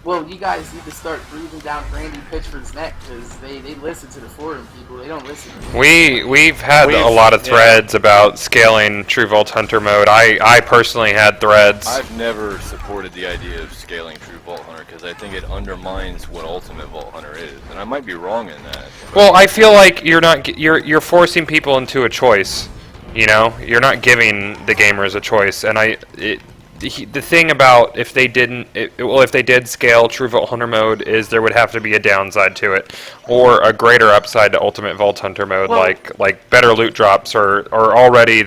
Well, you guys need to start breathing down Randy Pitchford's neck, because they listen to the forum people. They don't listen to me. We've had a lot of threads about scaling True Vault Hunter mode. I personally had threads. I've never supported the idea of scaling True Vault Hunter because I think it undermines what Ultimate Vault Hunter is, and I might be wrong in that. Well, I feel like you're forcing people into a choice. You're not giving the gamers a choice, and the thing about if they did scale True Vault Hunter mode is there would have to be a downside to it, or a greater upside to Ultimate Vault Hunter mode, well, like better loot drops, or already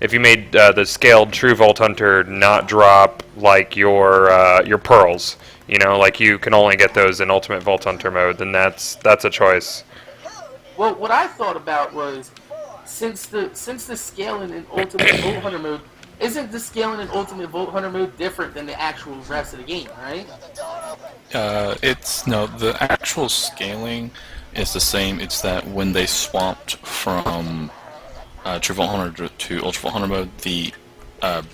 if you made the scaled True Vault Hunter not drop like your pearls, like you can only get those in Ultimate Vault Hunter mode, then that's a choice. Well, what I thought about was since the scaling in Ultimate Vault Hunter mode. Isn't the scaling in Ultimate Vault Hunter mode different than the actual rest of the game, right? The actual scaling is the same. It's that when they swapped from True Vault Hunter to Ultra Vault Hunter mode, the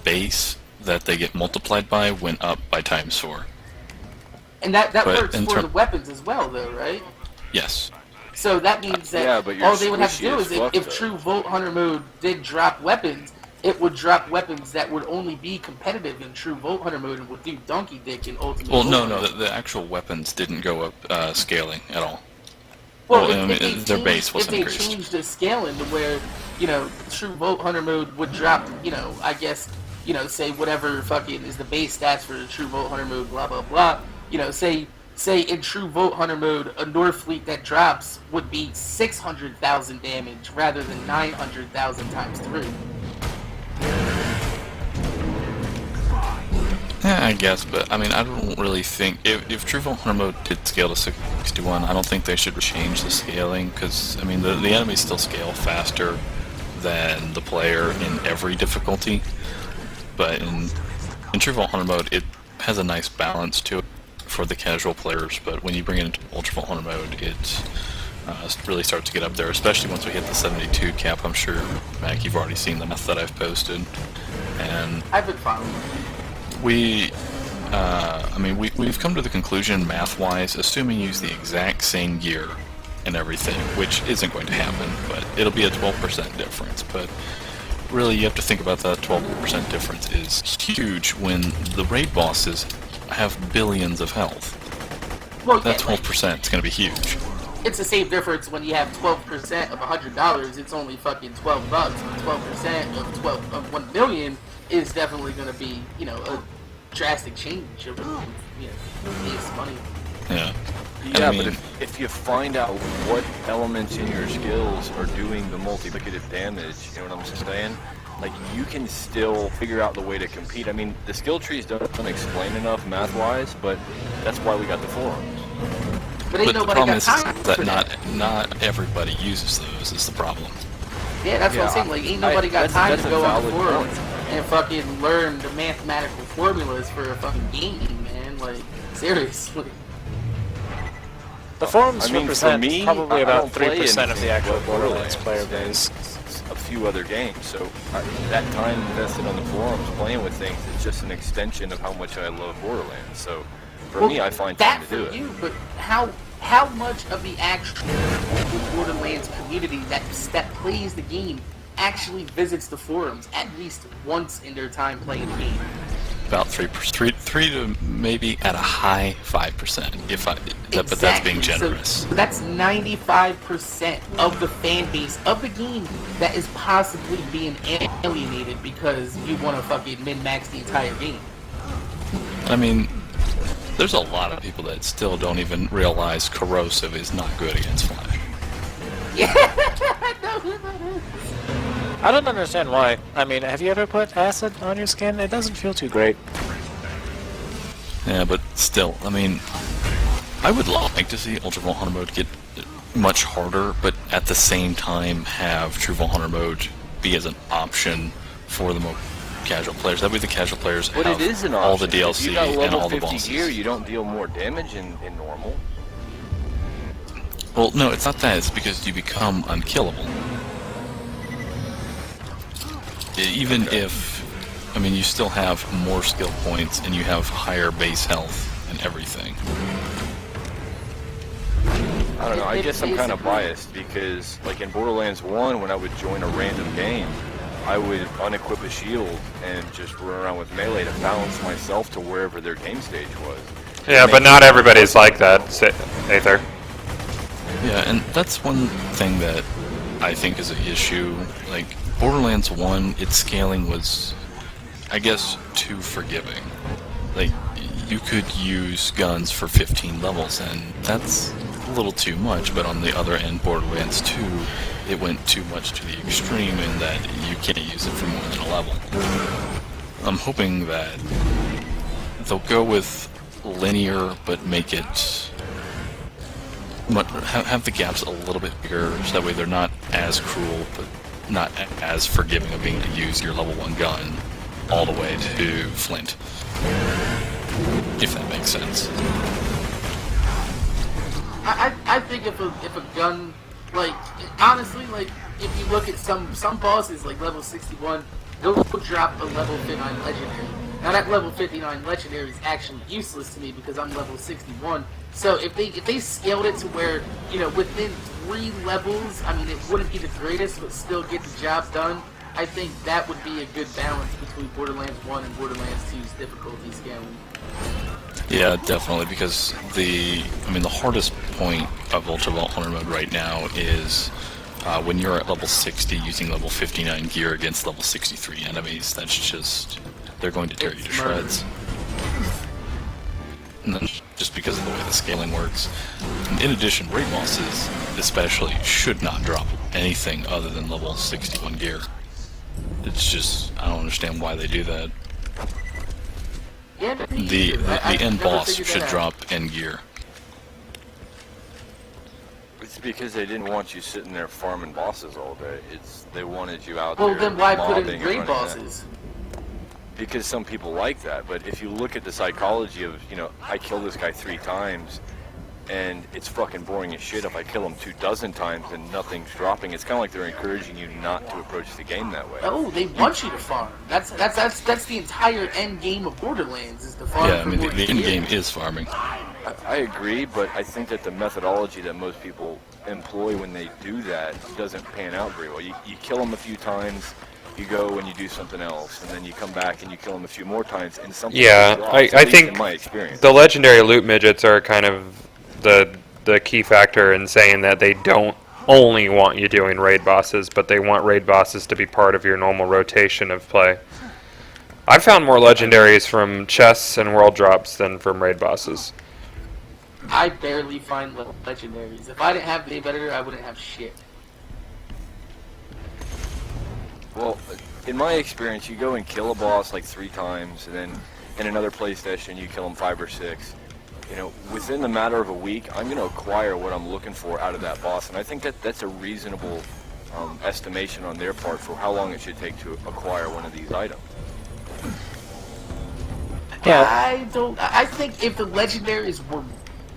base that they get multiplied by went up by times 4. And that But works in for the weapons as well, though, right? Yes. So that means that Yeah, but you're all they would have to squishy do as is fuck, if though. True Vault Hunter mode did drop weapons, it would drop weapons that would only be competitive in True Vault Hunter mode and would do donkey dick in Ultimate. Well, no, Vault no, Hunter. the actual weapons didn't go up scaling at all. Well, I mean, their base was if they increased. changed the scaling to where, True Vault Hunter mode would drop, I guess, say whatever fucking is the base stats for the True Vault Hunter mode, blah, blah, blah. Say in True Vault Hunter mode, a North fleet that drops would be 600,000 damage rather than 900,000 times 3. Yeah, I guess, but I mean, I don't really think if True Vault Hunter mode did scale to 61, I don't think they should change the scaling because I mean the enemies still scale faster than the player in every difficulty. But in True Vault Hunter mode, it has a nice balance to it for the casual players. But when you bring it into Ultra Vault Hunter mode, it really starts to get up there, especially once we hit the 72 cap. I'm sure, Mac, you've already seen the math that I've posted, and I've been following. we've come to the conclusion, math-wise, assuming you use the exact same gear and everything, which isn't going to happen, but it'll be a 12% difference. But really, you have to think about that 12% difference is huge when the raid bosses have billions of health. Well, That 12% is going to be huge. it's the same difference when you have 12% of $100. It's only fucking $12. 12% of 1 million is definitely going to be, a drastic change of, base money. Yeah. Yeah, I mean, but if you find out what elements in your skills are doing the multiplicative damage, you know what I'm saying? Like, you can still figure out the way to compete. I mean, the skill trees don't explain enough math-wise, but that's why we got the forums. But ain't the nobody problem got is time that for that. not everybody uses those is the problem. Yeah, that's what I'm saying. Like, ain't nobody got time that's to a go on the valid forums point. and fucking learn the mathematical formulas for a fucking game, man. Like, seriously. The forums I mean, for represent me, probably I about don't play 3% of the anything actual but Borderlands player base. A few other games, so that time invested on the forums playing with things is just an extension of how much I love Borderlands. So for me, I find time to do for it. you, but how much of the actual Borderlands community that plays the game actually visits the forums at least once in their time playing the game? About 3 to maybe at a high 5%. But that's being generous. So that's 95% of the fan base of the game that is possibly being alienated because you want to fucking min-max the entire game. I mean, there's a lot of people that still don't even realize corrosive is not good against flash. I don't understand why. I mean, have you ever put acid on your skin? It doesn't feel too great. Yeah, but still, I mean, I would like to see Ultra Vault Hunter mode get much harder, but at the same time have True Vault Hunter mode be as an option for the more casual players. That way the casual players But have it is an option. all the If DLC you got and level all the 50 bosses. gear, you don't deal more damage in normal. Well, no, it's not that. It's because you become unkillable. Even if, I mean, you still have more skill points and you have higher base health and everything. I don't know, I guess I'm It's kind of agreed. biased because, like in Borderlands 1, when I would join a random game, I would unequip a shield and just run around with melee to balance myself to wherever their game stage was. Yeah, but not everybody's like that, Aether. Yeah, and that's one thing that I think is an issue. Like, Borderlands 1, its scaling was, I guess, too forgiving. Like, you could use guns for 15 levels, and that's a little too much, but on the other end, Borderlands 2, it went too much to the extreme in that you can't use it for more than a level. I'm hoping that they'll go with linear, but make it have the gaps a little bit bigger, so that way they're not as cruel, but not as forgiving of being to use your level 1 gun all the way to Flint. If that makes sense. I think if a gun, like, honestly, like, if you look at some bosses, like level 61, they'll drop a level 59 legendary. Now that level 59 legendary is actually useless to me because I'm level 61. So if they scaled it to where, you know, within 3 levels, I mean, it wouldn't be the greatest, but still get the job done. I think that would be a good balance between Borderlands 1 and Borderlands 2's difficulty scaling. Yeah, definitely, because the hardest point of Ultra Vault Hunter mode right now is when you're at level 60 using level 59 gear against level 63 enemies. That's just, they're going to tear you to shreds. And then just because of the way the scaling works. And in addition, raid bosses especially should not drop anything other than level 61 gear. It's just, I don't understand why they do that. Yeah, The end boss should drop end gear. It's because they didn't want you sitting there farming bosses all day. They wanted you out there. Well, then why put mobbing in and raid running bosses? Because some people like that, but if you look at the psychology of, you know, I kill this guy 3 times, and it's fucking boring as shit if I kill him 24 times and nothing's dropping. It's kind of like they're encouraging you not to approach the game that way. Oh, they want you to farm. That's the entire end game of Borderlands is the farm. Yeah, I mean, the end game is farming. I agree, but I think that the methodology that most people employ when they do that doesn't pan out very well. You kill them a few times, you go and you do something else, and then you come back and you kill them a few more times, and something Yeah, drops, I think in my experience. the legendary loot midgets are kind of the key factor in saying that they don't only want you doing raid bosses, but they want raid bosses to be part of your normal rotation of play. I've found more legendaries from chests and world drops than from raid bosses. I barely find legendaries. If I didn't have the editor, I wouldn't have shit. Well, in my experience, you go and kill a boss like 3 times, and then in another play session you kill him 5 or 6. You know, within the matter of a week, I'm going to acquire what I'm looking for out of that boss, and I think that that's a reasonable estimation on their part for how long it should take to acquire one of these items. Yeah. I think if the legendaries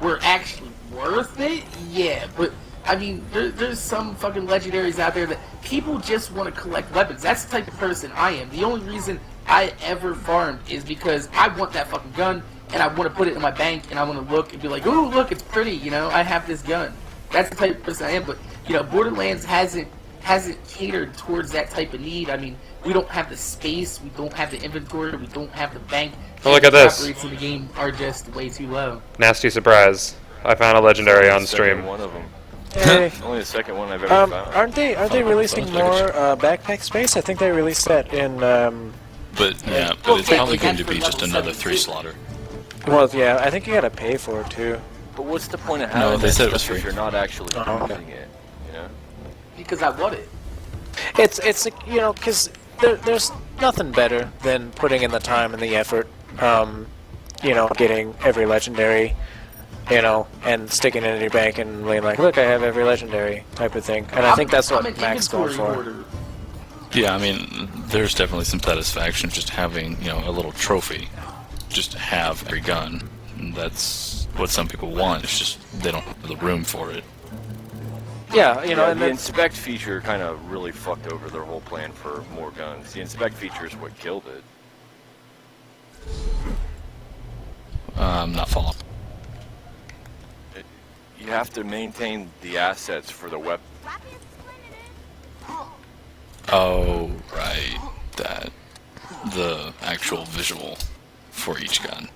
were actually worth it, yeah, but I mean, there's some fucking legendaries out there that people just want to collect weapons. That's the type of person I am. The only reason I ever farmed is because I want that fucking gun, and I want to put it in my bank, and I want to look and be like, ooh, look, it's pretty, you know, I have this gun. That's the type of person I am, but, you know, Borderlands hasn't catered towards that type of need. I mean, we don't have the space, we don't have the inventory, we don't have the bank. Oh, look at this. The rates in the game are just way too low. Nasty surprise. I found a legendary on stream. One of them. Hey. Only the second one I've ever found. Aren't they releasing more backpack space? I think they released that in. But yeah, but it's probably going to be just another 3 slaughter. Well, yeah, I think you gotta pay for it too. But what's the point of having No, they that said it was stuff if free. you're not actually okay. using it, you know? Because I want it. It's you know, because there's nothing better than putting in the time and the effort, you know, getting every legendary, you know, and sticking it in your bank and being like, look, I have every legendary type of thing. And I think that's what I'm an Mac's going inventory for. hoarder. Yeah, I mean, there's definitely some satisfaction just having, you know, a little trophy. Just to have every gun. And that's what some people want. It's just they don't have the room for it. Yeah, you know, Yeah, and the then, inspect feature kind of really fucked over their whole plan for more guns. The inspect feature is what killed it. Not following. You have to maintain the assets for the weapon. Oh, right. That. The actual visual for each gun.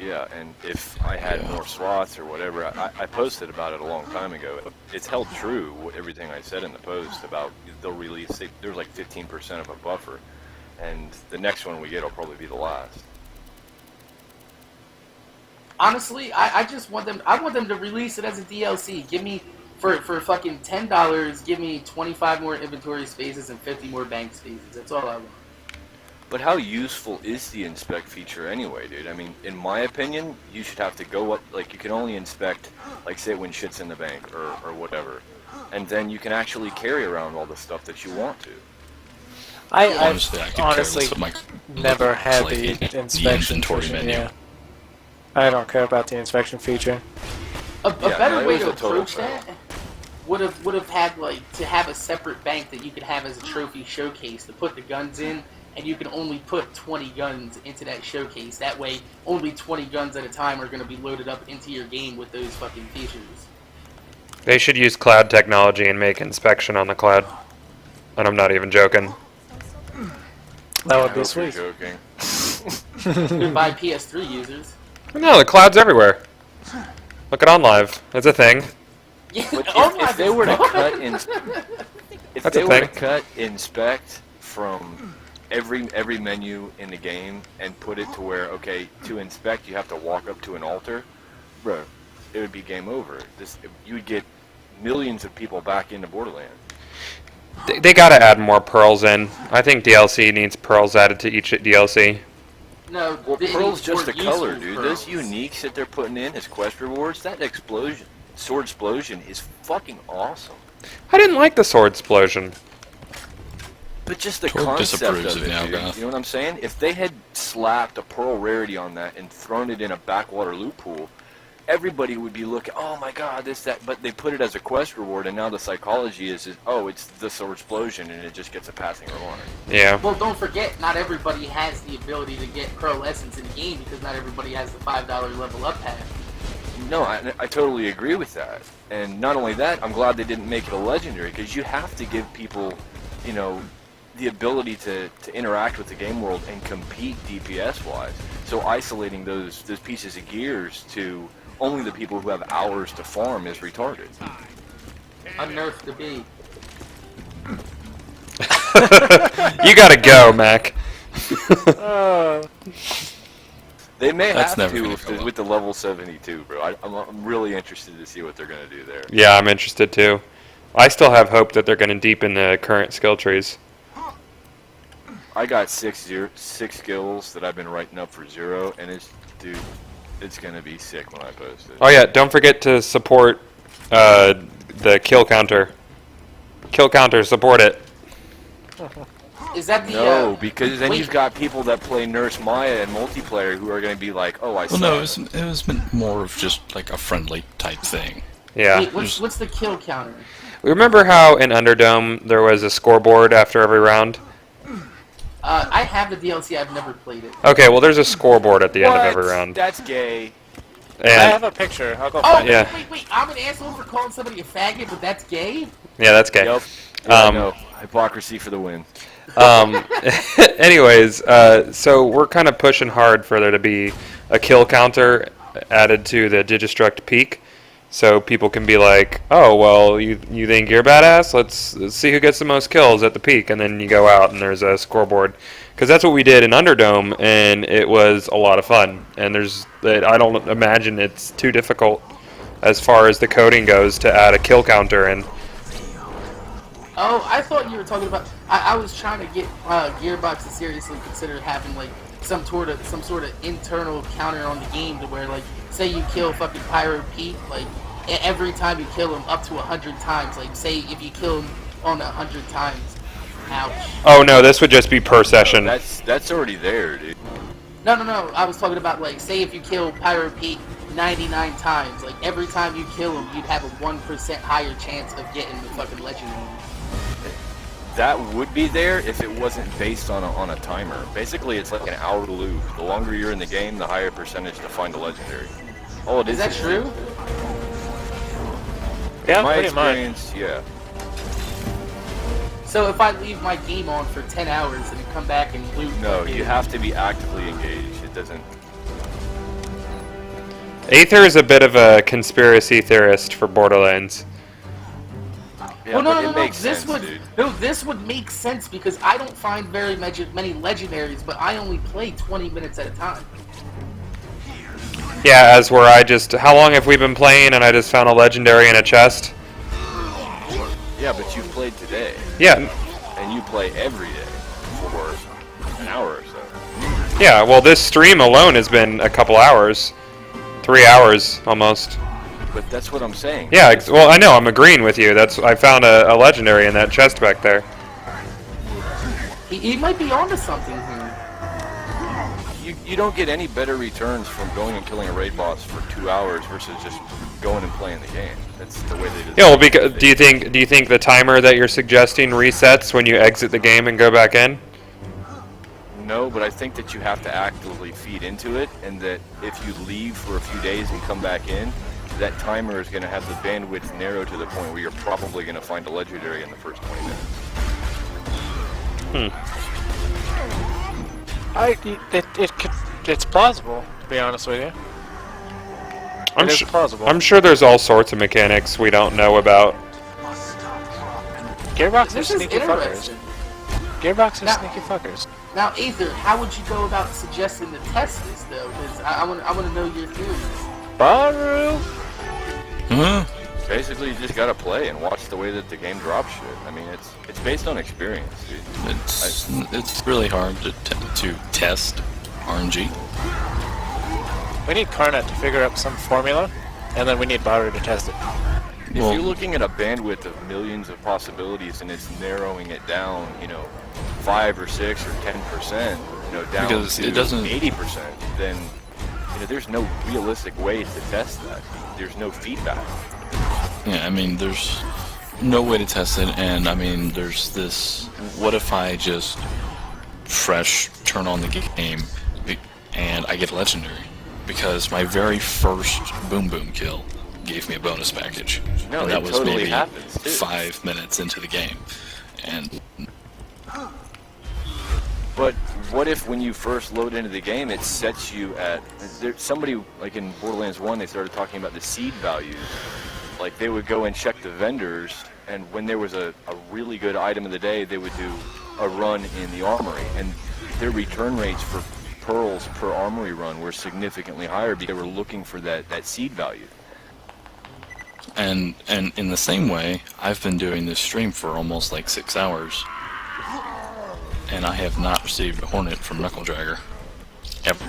Yeah, and if I had more slots or whatever, I posted about it a long time ago. It's held true, everything I said in the post about they'll release, there's like 15% of a buffer, and the next one we get will probably be the last. Honestly, I just want them. I want them to release it as a DLC. Give me for fucking $10. Give me 25 more inventory spaces and 50 more bank spaces. That's all I want. But how useful is the inspect feature anyway, dude? I mean, in my opinion, you should have to go up, like, you can only inspect, like, say when shit's in the bank or whatever. And then you can actually carry around all the stuff that you want to. I Honestly, I could care honestly less what my never had like the inspection inventory feature, menu. yeah. I don't care about the inspection feature. A Yeah, better no, it way was to a total approach fail. that would have had like to have a separate bank that you could have as a trophy showcase to put the guns in and you can only put 20 guns into that showcase. That way, only 20 guns at a time are going to be loaded up into your game with those fucking features. They should use cloud technology and make inspection on the cloud. And I'm not even joking. That would I be hope you're sweet. joking. Goodbye PS3 users. No, the cloud's everywhere. Look at OnLive. It's a thing. Yeah, But oh if they were to cut in, if That's they a were to thing. cut inspect from every menu in the game and put it to where, okay, to inspect you have to walk up to an altar, bro, it would be game over. You would get millions of people back into Borderlands. They gotta add more pearls in. I think DLC needs pearls added to each DLC. No, Well, it pearl's needs just more a color, useful dude. pearls. Those uniques that they're putting in as quest rewards, that explosion, sword explosion, is fucking awesome. I didn't like the sword explosion. But just the Torg concept disapproves of of it, dude. Nalgoth. You know what I'm saying? If they had slapped a pearl rarity on that and thrown it in a backwater loot pool, everybody would be looking, oh my god, this, that. But they put it as a quest reward, and now the psychology is oh, it's the sword explosion, and it just gets a passing reward. Yeah. Well, don't forget, not everybody has the ability to get Pearl Essence in the game because not everybody has the $5 level up pack. No, I totally agree with that. And not only that, I'm glad they didn't make it a legendary, because you have to give people, you know, the ability to interact with the game world and compete DPS-wise. So isolating those pieces of gears to only the people who have hours to farm is retarded. Unnerf the bee. You gotta go, Mac. They may That's have never to gonna come up. with the level 72, bro. I'm really interested to see what they're going to do there. Yeah, I'm interested too. I still have hope that they're gonna deepen the current skill trees. I got six skills that I've been writing up for 0, and it's going to be sick when I post it. Oh yeah, don't forget to support the kill counter. Kill counter, support it. Is that the No, because then wait. you've got people that play Nurse Maya and multiplayer who are going to be like, "Oh, I Well, suck." no, it was meant more of just like a friendly type thing. Yeah. Wait, what's the kill counter? Remember how in Underdome there was a scoreboard after every round? I have the DLC. I've never played it. Okay, well there's a scoreboard at the end of every round. That's gay. I And have a picture. I'll go Oh, find it. Yeah. wait! I'm an asshole for calling somebody a faggot, but that's gay. yeah, that's gay. Yep. Yeah, Um, no. Hypocrisy for the win. Anyways, so we're kind of pushing hard for there to be a kill counter added to the Digistruct peak, so people can be like, oh, well, you think you're badass? Let's see who gets the most kills at the peak, and then you go out and there's a scoreboard. Because that's what we did in Underdome, and it was a lot of fun. And I don't imagine it's too difficult as far as the coding goes to add a kill counter in. Oh, I thought you were talking about. I was trying to get Gearbox to seriously consider having like some sort of internal counter on the game to where, like, say you kill fucking Pyro Pete, like every time you kill him up to 100 times. Like, say if you kill him on 100 times. Ouch. Oh no, this would just be per session. That's already there, dude. No. I was talking about, like, say if you kill Pyro Pete 99 times, like every time you kill him, you'd have a 1% higher chance of getting the fucking legendary. That would be there if it wasn't based on a timer. Basically, it's like an hour loop. The longer you're in the game, the higher percentage to find a legendary. Oh, it Is that true? Yeah, My pretty much. experience, yeah. So if I leave my game on for 10 hours and then come back and loot... No, fucking- you have to be actively engaged. It doesn't. Aether is a bit of a conspiracy theorist for Borderlands. Yeah, Well, but no. it makes This sense, would dude. this would make sense because I don't find very many legendaries, but I only play 20 minutes at a time. Yeah, as where how long have we been playing and I just found a legendary in a chest? Yeah, but you played today, Yeah, and you play every day for an hour or so. yeah, well this stream alone has been a couple hours. 3 hours, almost. But that's what I'm saying. Yeah, well I know, I'm agreeing with you. I found a legendary in that chest back there. He might be onto something here. You don't get any better returns from going and killing a raid boss for 2 hours versus just going and playing the game. That's the way they do it. Yeah, well, because do you think the timer that you're suggesting resets when you exit the game and go back in? No, but I think that you have to actively feed into it, and that if you leave for a few days and come back in, that timer is going to have the bandwidth narrow to the point where you're probably going to find a legendary in the first 20 minutes. It's plausible, to be honest with you. It's plausible. I'm sure there's all sorts of mechanics we don't know about. Gearbox This is is sneaky fuckers. interesting. Gearbox is Now- sneaky fuckers. Now, Aether, how would you go about suggesting to test this, though? Because I want to know your theories. Baru! Basically, you just got to play and watch the way that the game drops shit. I mean, it's based on experience, dude. It's really hard to test RNG. We need Karnet to figure out some formula, and then we need Baru to test it. If you're looking at a bandwidth of millions of possibilities and it's narrowing it down, 5 or 6 or 10%, down Because to it doesn't- 80%, then there's no realistic way to test that. There's no feedback. Yeah, I mean, there's no way to test it, and I mean, there's this, what if I just fresh turn on the game and I get a legendary? Because my very first Boom Boom kill gave me a bonus package. No, and it that was totally maybe happens, too. 5 minutes into the game. And But what if when you first load into the game, it sets you at... somebody, like in Borderlands 1, they started talking about the seed values. Like, they would go and check the vendors, and when there was a really good item of the day, they would do a run in the armory. And their return rates for pearls per armory run were significantly higher because they were looking for that seed value. And in the same way, I've been doing this stream for almost like 6 hours, and I have not received a Hornet from Knuckle Dragger ever.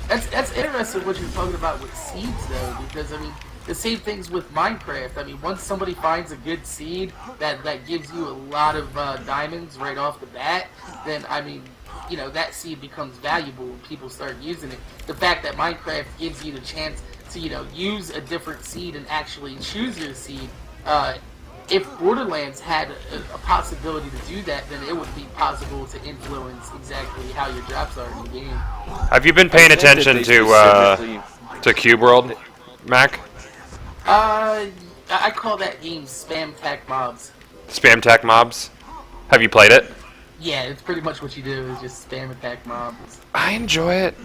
That's interesting what you're talking about with seeds, though, because, I mean, the same things with Minecraft. I mean, once somebody finds a good seed that gives you a lot of diamonds right off the bat, then, I mean, that seed becomes valuable when people start using it. The fact that Minecraft gives you the chance to, use a different seed and actually choose your seed, if Borderlands had a possibility to do that, then it would be possible to influence exactly how your drops are in the game. Have you been paying attention to Cube World, Mac? I call that game Spam Tack Mobs. Spam Tech Mobs? Have you played it? Yeah, it's pretty much what you do is just spam attack mobs. I enjoy it.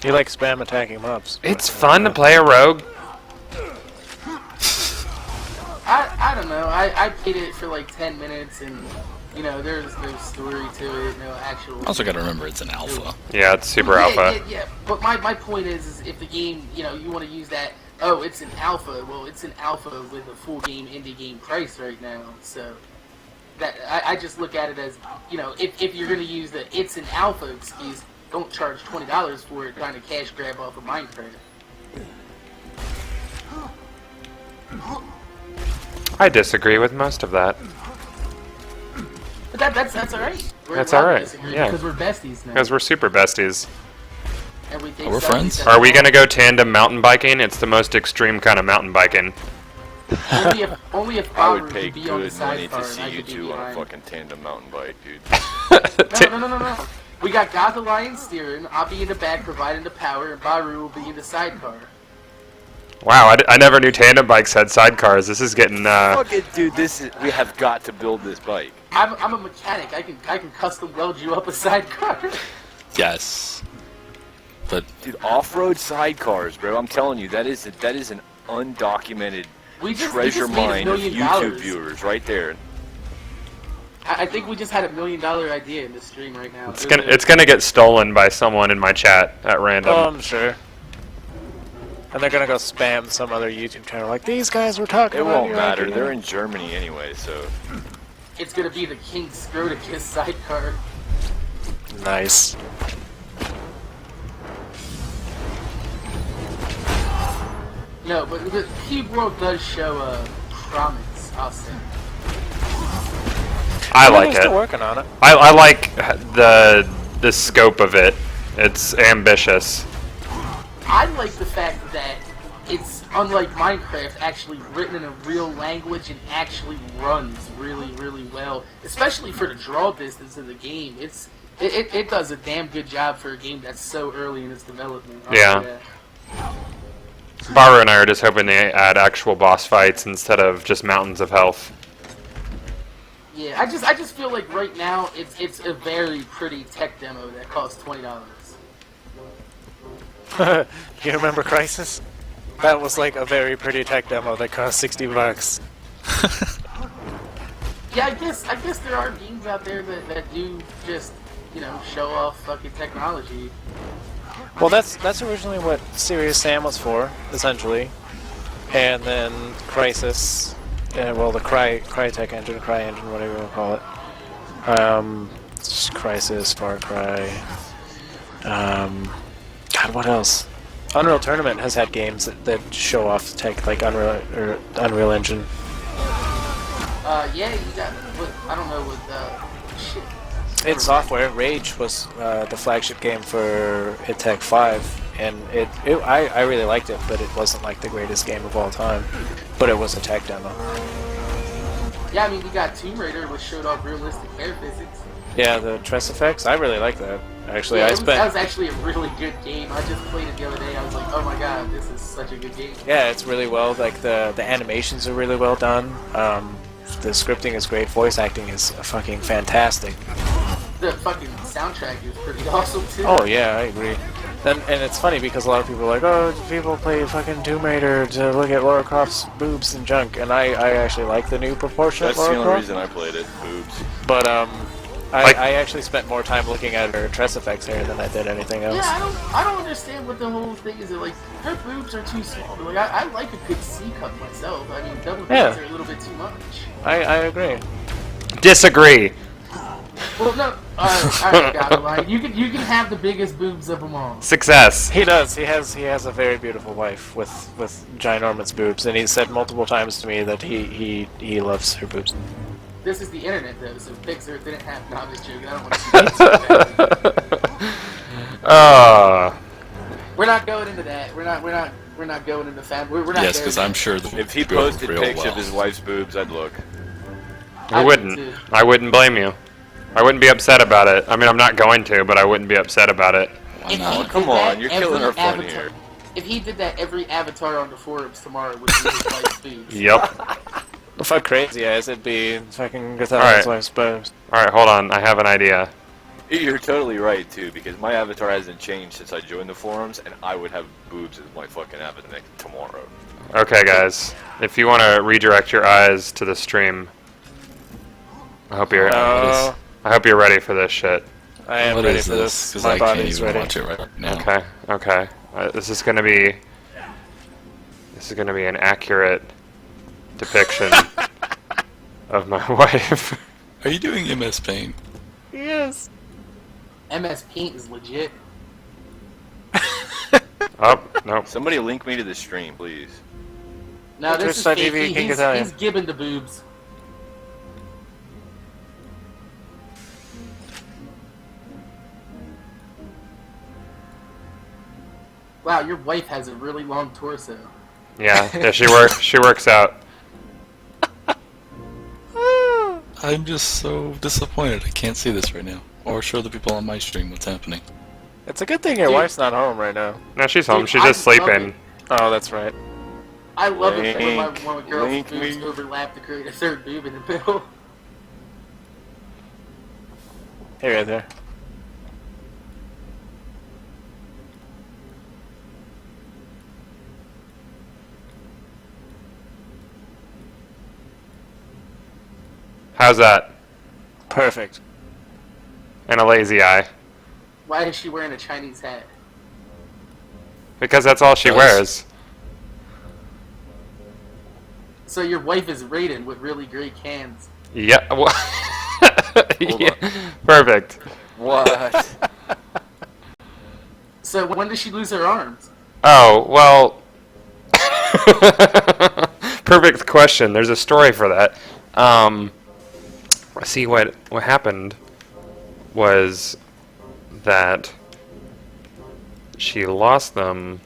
You like spam attacking mobs. It's fun to play a rogue. I don't know. I played it for like 10 minutes and, there's no story to it, no actual... Also got to remember it's an alpha. Yeah, it's super alpha. Yeah. But my point is if the game, you want to use that, oh, it's an alpha. Well, it's an alpha with a full game indie game price right now, so... That I just look at it as, if you're going to use the it's an alpha excuse, don't charge $20 for it trying to cash grab off of Minecraft. I disagree with most of that. But that's alright. That's alright, yeah. Because we're besties now. Because we're super besties. And we think We're friends? Are we gonna go tandem mountain biking? It's the most extreme kind of mountain biking. Only if I would Baru pay could be on the good money sidecar to and see I you could be two on a behind. fucking tandem mountain bike, dude. No. We got Goth Alliance steering, I'll be in the back providing the power, and Baru will be in the sidecar. Wow, I never knew tandem bikes had sidecars. This is getting, Fucking dude, we have got to build this bike. I'm a mechanic. I can custom weld you up a sidecar. Yes. But Dude, off-road sidecars, bro. I'm telling you, that is an undocumented We treasure just made mine $1 of million. YouTube viewers right there. I think we just had $1 million idea in this stream right now. it's gonna get stolen by someone in my chat at random. Oh, I'm sure. And they're gonna go spam some other YouTube channel like, these guys were talking It about won't your matter. idea." They're in Germany anyway, so... It's gonna be the King Scroticus sidecar. Nice. No, but the Cube World does show promise, I'll say. I like They're still it. working on it. I like the scope of it. It's ambitious. I like the fact that it's unlike Minecraft, actually written in a real language and actually runs really, really well. Especially for the draw distance of the game. It does a damn good job for a game that's so early in its development. Yeah. Baru and I are just hoping they add actual boss fights instead of just mountains of health. Yeah, I just feel like right now it's a very pretty tech demo that costs $20. You remember Crisis? That was like a very pretty tech demo that cost $60. Yeah, I guess there are games out there that do just, you know, show off fucking technology. Well, that's originally what Serious Sam was for, essentially. And then Crisis, well, the Crytek engine, CryEngine, whatever you want to call it. Crisis, Far Cry. God, what else? Unreal Tournament has had games that show off tech like Unreal Engine. Yeah, you got. I don't know what. Shit. id Software, Rage was the flagship game for id Tech 5, and I really liked it, but it wasn't like the greatest game of all time. But it was a tech demo. Yeah, I mean, you got Tomb Raider, which showed off realistic hair physics. Yeah, the Tress effects, I really like that. Actually, Yeah, that was actually a really good game. I just played it the other day. I was like, oh my god, this is such a good game. Yeah, it's really well. Like the animations are really well done. The scripting is great. Voice acting is fucking fantastic. The fucking soundtrack is pretty awesome too. Oh yeah, I agree. And it's funny because a lot of people are like, oh, people play fucking Tomb Raider to look at Lara Croft's boobs and junk, and I actually like the new proportionate That's Lara the only Croft. reason I played it. Boobs. But I actually spent more time looking at her Tress effects hair than I did anything else. Yeah, I don't understand what the whole thing is. Like, her boobs are too small. Like, I like a good C cup myself. I mean, double Yeah. Ds are a little bit too much. I agree. Disagree. Well, no, alright, got it. Like, you can have the biggest boobs of them all. Success. He does. He has a very beautiful wife with ginormous boobs, and he's said multiple times to me that he loves her boobs. This is the internet, though, so Pixar didn't have. No, I'm just joking. I don't want to see that. We're not going into that. We're not going into family. We're not. Yes, there because yet. I'm sure the If he go posted real pics well. of his wife's boobs, I'd look. I I wouldn't. do too. I wouldn't blame you. I wouldn't be upset about it. I mean, I'm not going to, but I wouldn't be upset about it. Why If he not? did come that, on, you're killing every our fun avatar- here. If he did that, every avatar on the forums tomorrow would be his wife's boobs. Yep. Well, fuck crazy eyes, it'd be fucking Guitar Alright. his wife's boobs. Alright, hold on. I have an idea. You're totally right, too, because my avatar hasn't changed since I joined the forums, and I would have boobs as my fucking avatar tomorrow. Okay, guys. If you want to redirect your eyes to the stream, I hope you're ready for this shit. I am What ready is for this? this. Because My I can't body's even ready. watch it right now. Okay. Okay. This is gonna be an accurate depiction of my wife. Are you doing MS Paint? Yes. MS Paint is legit. Oh, nope. Somebody link me to the stream, please. No, this is fake. Twitch.tv, King Italian. He's gibbing the boobs. Wow, your wife has a really long torso. Yeah, she works out. I'm just so disappointed. I can't see this right now. Or show the people on my stream what's happening. It's a good thing your Dude. wife's not home right now. No, she's home. Dude, She's just I love sleeping. it. Oh, that's right. I love it when Link a girl's me. boobs overlap to create a third boob in the middle. Hey, right there. How's that? Perfect. And a lazy eye. Why is she wearing a Chinese hat? Because that's all she Nice. wears. So your wife is Raiden with really great cans. Yeah. Yeah. on. Perfect. What? So when does she lose her arms? Oh, well. Perfect question. There's a story for that. See, what happened was that she lost them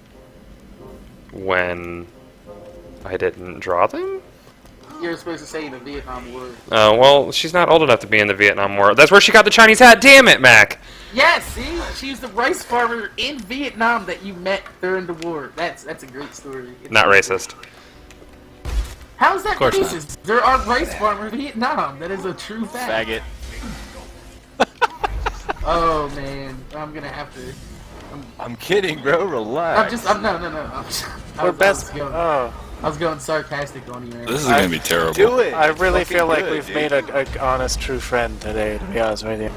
when I didn't draw them? You're supposed to say the Vietnam War. Oh, well, she's not old enough to be in the Vietnam War. That's where she got the Chinese hat. Damn it, Mac. Yes, see? She's the rice farmer in Vietnam that you met during the war. That's a great story. Not racist. How is that course not. racist? There are rice farmers in Vietnam. That is a true fact. Faggot. Oh, man. I'm gonna have to... I'm kidding, bro. Relax. No. We're best. I was going sarcastic on you, man. This is gonna be terrible. Do it. I really Fucking feel like good, we've dude. made a honest, true friend today. To be honest with you,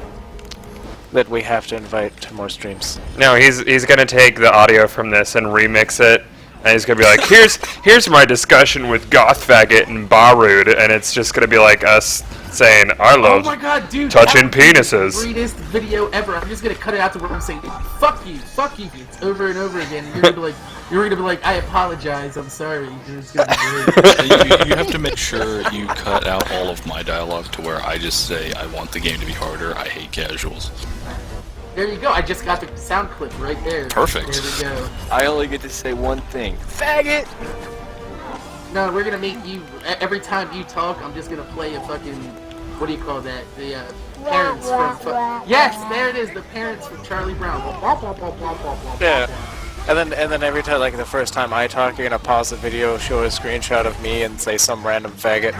that we have to invite to more streams. No, he's gonna take the audio from this and remix it, and he's gonna be like, here's my discussion with Goth Faggot and Barud, and it's just gonna be like us saying, I Oh love my god, dude! touching that would be penises. The greatest video ever. I'm just gonna cut it out to where I'm saying, fuck you, it's over and over again. You're gonna be like, I apologize, I'm sorry. It's gonna be great. You have to make sure you cut out all of my dialogue to where I just say, I want the game to be harder, I hate casuals. There you go. I just got the sound clip right there. Perfect. There we go. I only get to say one thing. Faggot! No, we're gonna make you every time you talk. I'm just gonna play a fucking what do you call that? The parents from yes, there it is. The parents from Charlie Brown. Yeah. And then every time, like the first time I talk, you're gonna pause the video, show a screenshot of me, and say some random faggot.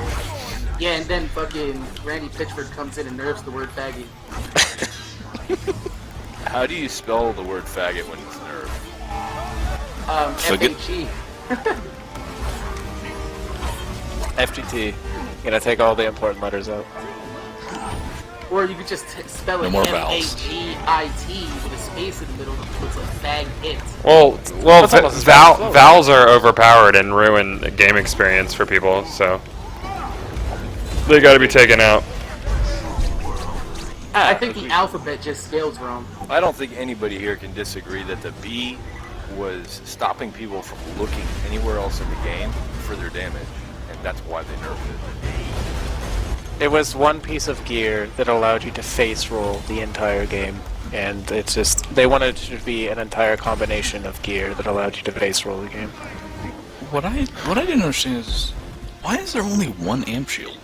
Yeah, and then fucking Randy Pitchford comes in and nerfs the word faggot. How do you spell the word faggot when it's nerfed? F-A-G. FGT. Gonna take all the important letters out. Or you could just spell No it more vowels. M-A-G-I-T with a space in the middle, which looks like fag it. Well, That's almost as bad as flow. vowels are overpowered and ruin the game experience for people, so they gotta be taken out. I think the alphabet just scales wrong. I don't think anybody here can disagree that the B was stopping people from looking anywhere else in the game for their damage, and that's why they nerfed it. It was one piece of gear that allowed you to face roll the entire game, and it's just they wanted it to be an entire combination of gear that allowed you to face roll the game. What I didn't understand is, why is there only one amp shield?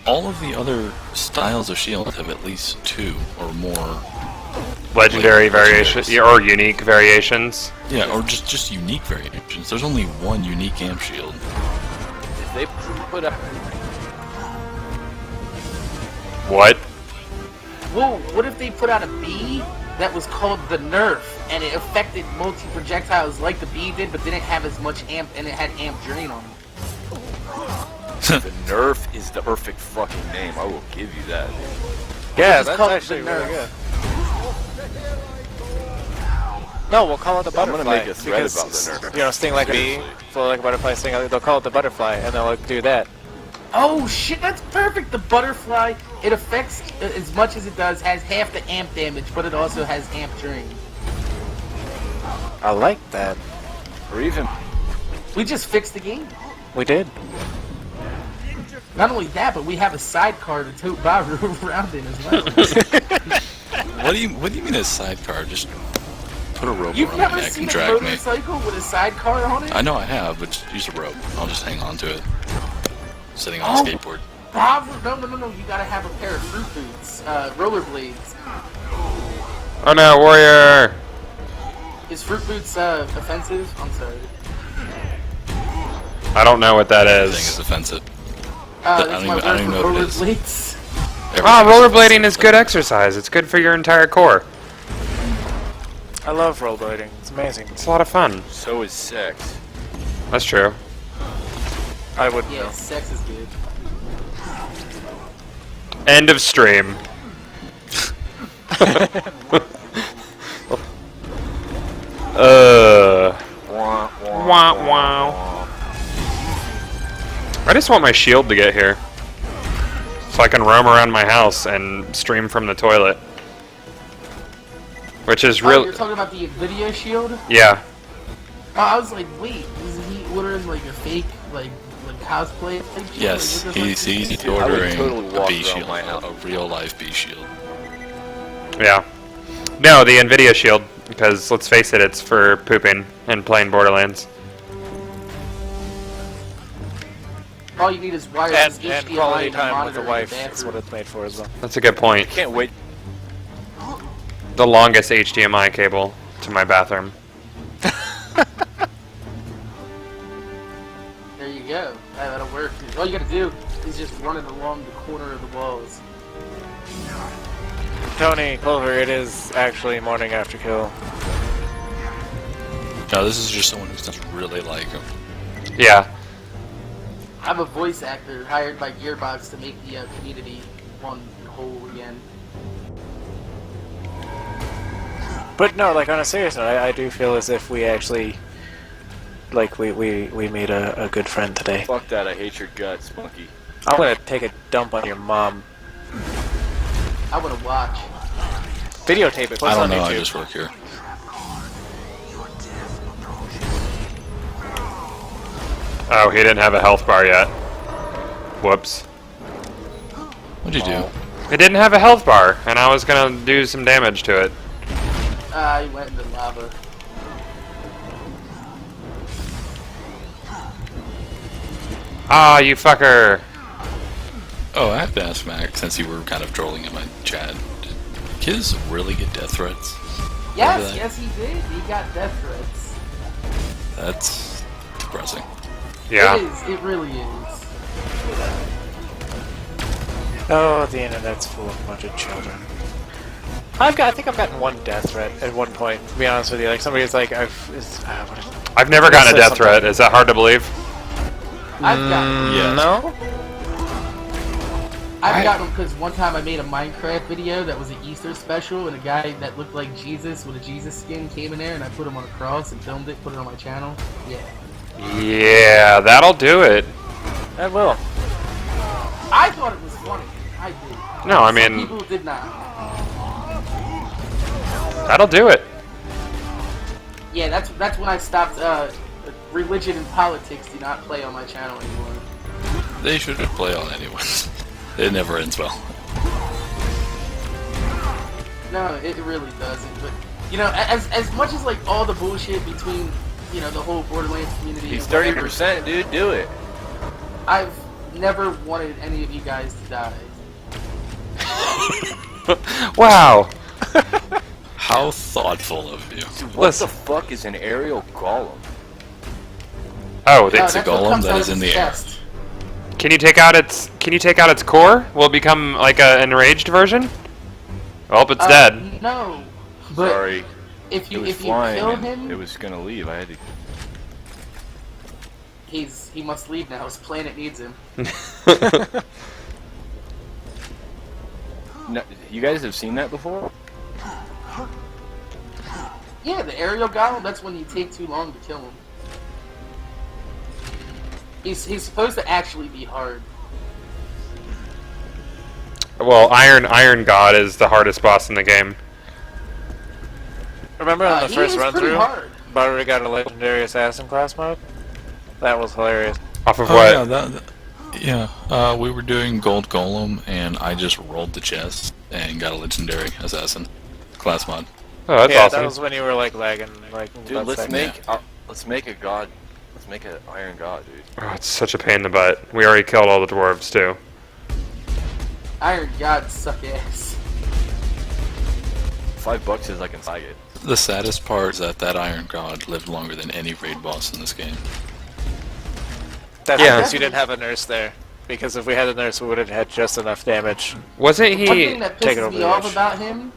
All of the other styles of shield have at least two or more. Legendary variations legendaries. or unique variations. Yeah, or just unique variations. There's only one unique amp shield. If they put up What? Whoa, what if they put out a B that was called the Nerf, and it affected multi-projectiles like the B did, but didn't have as much amp, and it had amp drain on it? the Nerf is the perfect fucking name. I will give you that. Yeah, Just that's call it actually the really Nerf. good. No, we'll call it the I'm gonna butterfly. make a thread because, about the Nerf. You know, sting like a bee, flow like a butterfly, sting like they'll call it the butterfly, and they'll do that. Oh shit, that's perfect! The butterfly, it affects, as much as it does, has half the amp damage, but it also has amp drain. I like that. Or even We just fixed the game. We did. Not only that, but we have a sidecar to tote Baru around in as well. What do you mean a sidecar? Just put a rope You've around my never neck seen and a drag me. motorcycle with a sidecar on it? I know I have, but use a rope. I'll just hang on to it. Sitting on a skateboard. Baru, no, you gotta have a pair of fruit boots, rollerblades. Oh no, warrior! Is fruit boots offensive? I'm sorry. I don't know what that Everything is is. offensive. That's I my don't even word know what it for is. rollerblades. Ah, rollerblading is good exercise. It's good for your entire core. I love rollerblading. It's amazing. It's a lot of fun. so is sex. That's true. I wouldn't Yeah, know. sex is good. End of stream. Wah, wah, Wah, wah. I just want my shield to get here, so I can roam around my house and stream from the toilet. Which is Oh, real. you're talking about the video shield? Yeah. Oh, I was like, wait, is he ordering like a fake, like cosplay type shield? Yes, Like, what the fuck he's is I would ordering totally a walk B around shield, my house. a real life B shield. Yeah. No, the Nvidia shield, because let's face it, it's for pooping and playing Borderlands. all you need is wireless And HDMI quality and a time with monitor the in wife. bathroom. That's what it's made for as well. That's a good point. Can't wait. The longest HDMI cable to my bathroom. There you go. That'll work. All you gotta do is just run it along the corner of the walls. Tony, Clover, it is actually Morning After Kill. No, this is just someone who doesn't really like him. Yeah. I'm a voice actor hired by Gearbox to make the community one whole again. But no, like on a serious note, I do feel as if we actually, like, we made a good friend today. Fuck that, I hate your guts, monkey. I'm gonna take a dump on your mom. I wanna watch. Videotape it. Post I don't on know, I YouTube. just work here. Oh, he didn't have a health bar yet. Whoops. What'd you do? It didn't have a health bar, and I was gonna do some damage to it. He went in the lava. Ah, you fucker. Oh, I have to ask Mac, since you were kind of trolling in my chat. Did kids really get death threats? Yes, that? yes he did. He got death threats. That's depressing. Yeah. It is. It really is. Oh, the internet's full of a bunch of children. I think I've gotten one death threat at one point. To be honest with you, like somebody's like, I've never gotten a death threat. Is that hard to believe? I've gotten. Yeah. No. I've gotten them because one time I made a Minecraft video that was an Easter special, and a guy that looked like Jesus with a Jesus skin came in there, and I put him on a cross and filmed it, put it on my channel. Yeah. Yeah, that'll do it. I will. I thought it was funny. I did. No, I Some mean, people did not. that'll do it. Yeah, that's when I stopped. Religion and politics do not play on my channel anymore. They shouldn't play on anyone. It never ends well. No, it really doesn't. But you know, as much as like all the bullshit between the whole Borderlands community. He's and whatever, 30%, dude, do it. I've never wanted any of you guys to die. Wow. How thoughtful of you. Dude, what the fuck is an aerial golem? Oh, No, It's a that's what golem comes that out is of in his the air. chest. can you take out its core? Will it become like an enraged version? Oh, it's dead. No, but Sorry. if It you was if you flying kill and him, it was gonna leave. I had to. he must leave now. His planet needs him. No, you guys have seen that before? Yeah, the aerial golem. That's when you take too long to kill him. He's supposed to actually be hard. Well, Iron God is the hardest boss in the game. Remember on the He first is run pretty through, hard. Barry got a legendary assassin class mode? That was hilarious. Off of Oh, what? yeah, we were doing Gold Golem, and I just rolled the chest and got a legendary assassin class mod. Oh, that's yeah, awesome. that was when you were like lagging. Like, Dude, about let's second. make a god. Let's make an iron god, dude. Oh, it's such a pain in the butt. We already killed all the dwarves too. Iron gods suck ass. $5 is I can buy it. The saddest part is that Iron God lived longer than any raid boss in this game. That's Yeah. because you didn't have a nurse there. Because if we had a nurse, we would have had just enough damage. Wasn't One thing he? that Take it pisses over me the off edge. about him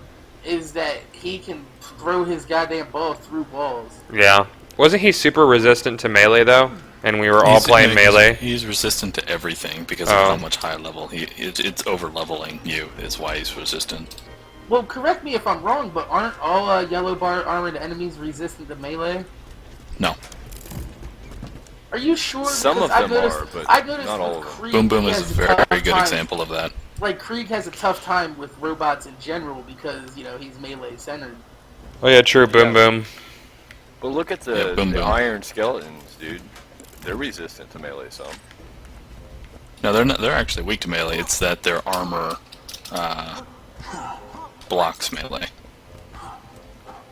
is that he can throw his goddamn ball through walls. Yeah. Wasn't he super resistant to melee though? And we were all playing melee. He's resistant to everything because of Oh. how much high level it's over leveling you is why he's resistant. Well, correct me if I'm wrong, but aren't all yellow bar armored enemies resistant to melee? No. Are you sure? Some Because of them I noticed, are, but I noticed not all with of them. Krieg, Boom Boom he is a has very tough good time- example of that. Like, Krieg has a tough time with robots in general because, he's melee centered. Oh yeah, true. Boom Yeah. boom. But look at Yeah, the boom, boom. iron skeletons, dude. They're resistant to melee some. No, they're not. They're actually weak to melee. It's that their armor blocks melee.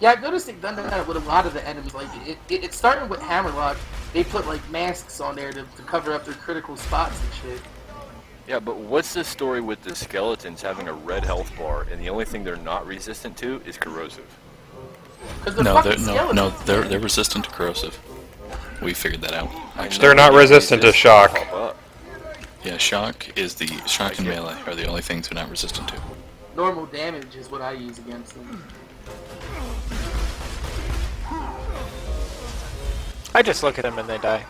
Yeah, I've noticed it done that with a lot of the enemies. Like, it started with Hammerlock, They put like masks on there to cover up their critical spots and shit. Yeah, but what's the story with the skeletons having a red health bar, and the only thing they're not resistant to is corrosive? No, they're resistant to corrosive. We figured that out. Actually, They're not resistant to shock. yeah, shock and melee are the only things they're not resistant to. Normal damage is what I use against them. I just look at them and they die.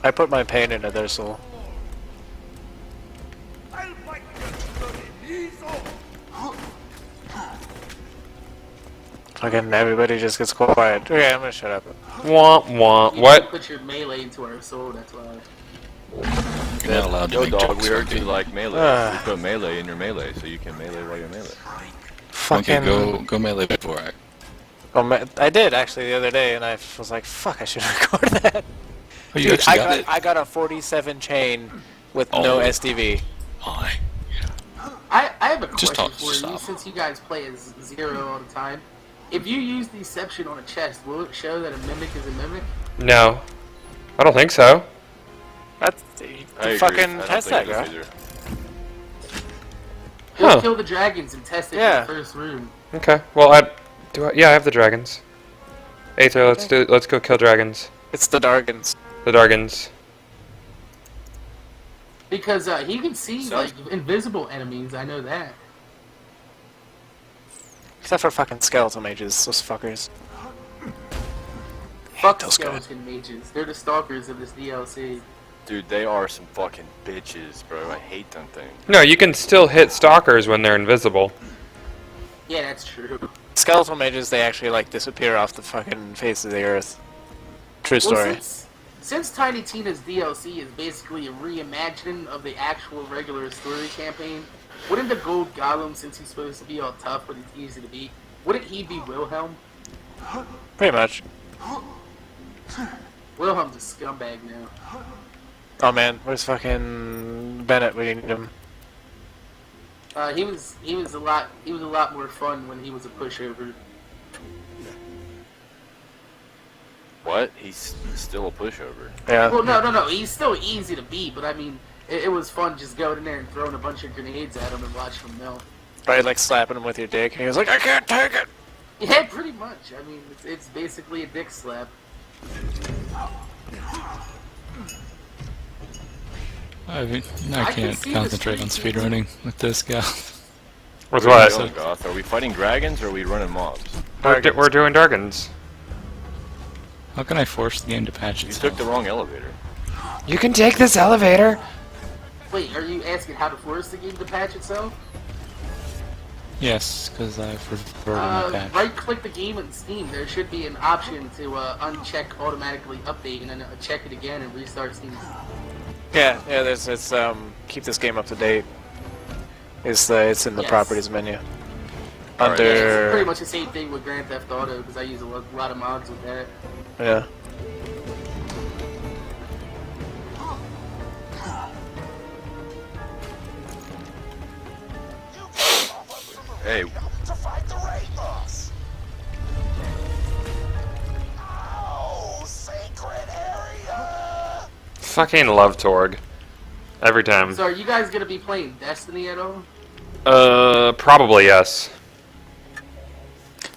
I put my pain into their soul. Fucking everybody just gets quiet. Okay, I'm gonna shut up. Wah wah. You What? put your melee into our soul, that's why. You're not allowed to Yo, make dog, jokes. we heard okay? you like melee. We put melee in your melee, so you can melee while you're melee. Fucking. Okay, go melee before I. Oh, I did actually the other day, and I was like, "Fuck, I should record that." Oh, you Dude, actually got it? I got a 47 chain with Oh. no SDV. My. I have a question Just for you, stop. since you guys play as Zero all the time. If you use Deception on a chest, will it show that a Mimic is a Mimic? No. I don't think so. That's I agree. fucking I don't test think that, it bro. is either. Just Huh. kill the dragons and test it Yeah. in the first room. Okay. Well, yeah, I have the dragons. Aether, let's go kill dragons. It's the Dargans. The dragons. Because he can see Sounds- like invisible enemies, I know that. Except for fucking skeletal mages, those fuckers. Fuck those guys. skeleton mages. They're the stalkers of this DLC. Dude, they are some fucking bitches, bro. I hate them things. No, you can still hit stalkers when they're invisible. Yeah, that's true. Skeletal mages, they actually like disappear off the fucking face of the earth. True story. Well, since Tiny Tina's DLC is basically a reimagining of the actual regular story campaign, wouldn't the Gold Golem, since he's supposed to be all tough but he's easy to beat, wouldn't he be Wilhelm? Pretty much. Wilhelm's a scumbag now. Oh man, where's fucking Bennett? We need him. He was a lot more fun when he was a pushover. What? He's still a pushover. Yeah. Well, no, he's still easy to beat, but I mean, it was fun just going in there and throwing a bunch of grenades at him and watching him melt. Right, like slapping him with your dick, and he was like, "I can't take it." Yeah, pretty much. I mean, it's basically a dick slap. I can can't see concentrate the on street speedrunning with this guy. With Where are we what? going, Goth? Are we fighting dragons or are we running mobs? We're doing dragons. How can I force the game to patch You itself? took the wrong elevator. You can take this elevator. Wait, are you asking how to force the game to patch itself? Yes, because I've reverted my patch. Right-click the game in Steam. There should be an option to uncheck automatically update and then check it again and restart Steam. Yeah, it's keep this game up to date. It's in the Yes. properties menu. Alright. Yeah, it's Under pretty much the same thing with Grand Theft Auto because I use a lot of mods with that. yeah. Hey, To fight the raid boss. Oh, sacred area. Fucking love Torg. Every time. So are you guys gonna be playing Destiny at all? Probably yes.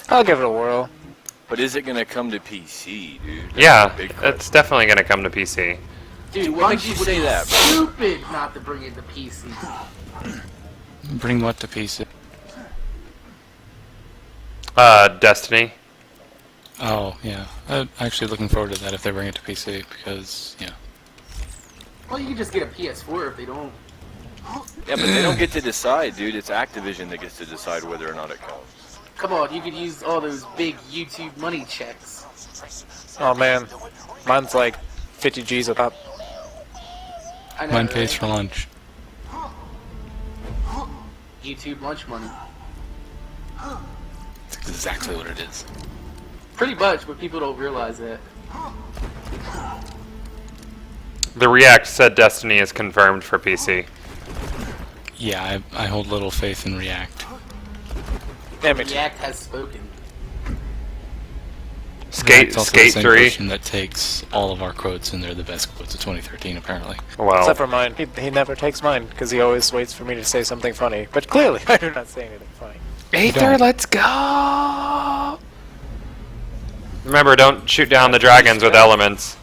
I'll give it a whirl. but is it gonna come to PC, dude? That's Yeah, the big question. it's definitely gonna come to PC. Dude, what makes Bungie you would say be that, bro? stupid not to bring it to PC. Bring what to PC? Destiny. Oh, yeah. I'm actually looking forward to that if they bring it to PC, because, yeah. Well, you can just get a PS4 if they don't. Yeah, but they don't get to decide, dude. It's Activision that gets to decide whether or not it comes. Come on, you could use all those big YouTube money checks. Oh man, mine's like 50 G's a pop. I know, Mine right? pays for lunch. YouTube lunch money. That's exactly what it is. Pretty much, but people don't realize that. The React said Destiny is confirmed for PC. Yeah, I hold little faith in React. Damn it. React has spoken. Skate That's also the Skate same 3. person that takes all of our quotes, and they're the best quotes of 2013, apparently. Well, Except for mine. He never takes mine because he always waits for me to say something funny. But clearly, I do not say anything funny. Aether, let's go! Remember, don't shoot down the dragons with elements.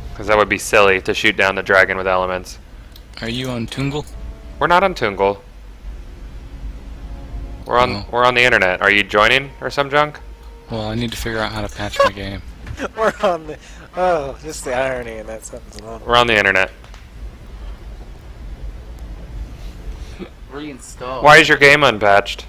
Because that would be silly to shoot down the dragon with elements. Are you on Tungle? We're not on Tungle. We're on the internet. Are you joining or some junk? Well, I need to figure out how to patch my game. We're on the... Oh, just the irony in that sentence alone. We're on the internet. Reinstall. Why is your game unpatched?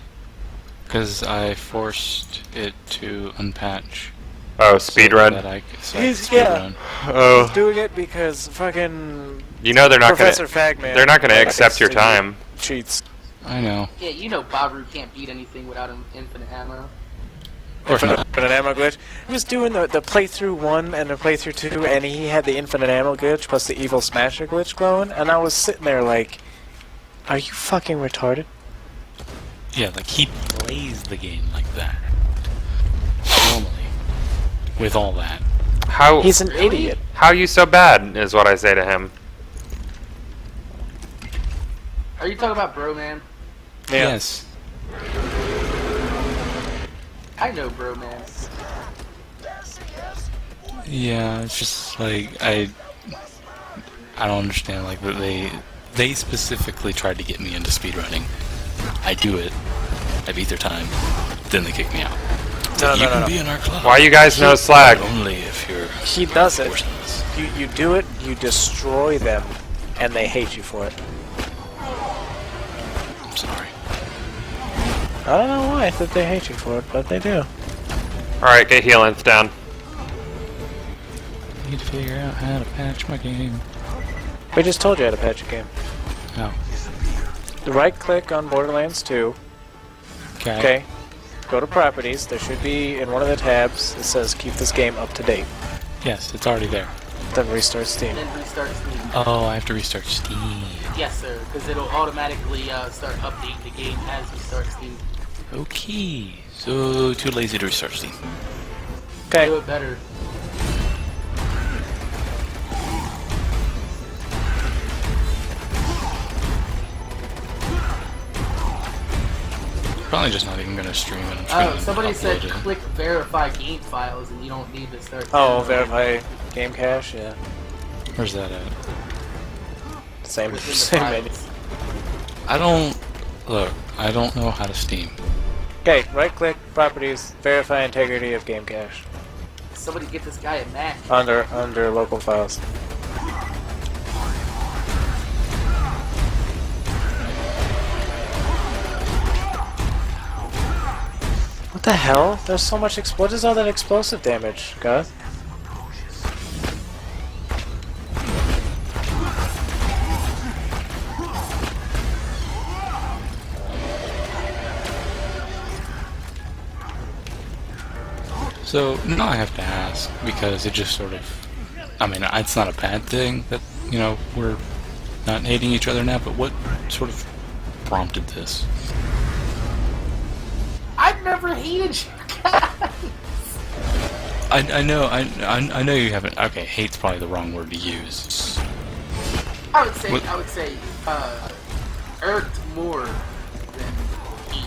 Because I forced it to unpatch. Oh, So speedrun. that I could He's- speedrun. Oh, Doing it because fucking you know they're not Professor gonna. Fagman. They're not gonna likes accept your to time. Cheats. I know. Yeah, you know Baru can't beat anything without an infinite ammo. Of course not. Infinite ammo glitch. He was doing the playthrough 1 and the playthrough 2, and he had the infinite ammo glitch plus the evil smasher glitch glowing, and I was sitting there like, are you fucking retarded? Yeah, like he plays the game like that. Normally. With all that. How He's an idiot. how you so bad is what I say to him. Are you talking about Bro Man? Yeah. Yes. I know Bro Man. Yeah, it's just like I don't understand. Like that they specifically tried to get me into speedrunning. I do it. I beat their time. Then they kick me out. It's like, you can be in our club. Why you guys know slag? But only if you're. He does it. forcing us. You do it, you destroy them, and they hate you for it. I'm sorry. I don't know why that they hate you for it, but they do. All right, get healing down. I need to figure out how to patch my game. We just told you how to patch your game. Oh. Right click on Borderlands 2. Okay. Okay. Go to properties. There should be in one of the tabs that says keep this game up to date. Yes, it's already there. Then restart Steam. Then restart Steam. Oh, I have to restart Steam. Yes, sir, because it'll automatically start updating the game as you start Steam. Okay. So too lazy to restart Steam. Do Okay. it better. Probably just not even gonna stream it. I'm just gonna Somebody said upload it. click verify game files and you don't need to start. Oh, verify game cache. Yeah. Where's that at? Same Within the same menu. files. I don't look. I don't know how to Steam. Okay. Right click properties. Verify integrity of game cache. Somebody get this guy a Mac. Under local files. What the hell? There's so much what is all that explosive damage, guys? So now I have to ask because it just sort of. I mean, it's not a bad thing that we're not hating each other now. But what sort of prompted this? I've never hated you guys. I know you haven't. Okay, hate's probably the wrong word to use. I would say What- irked more than hate.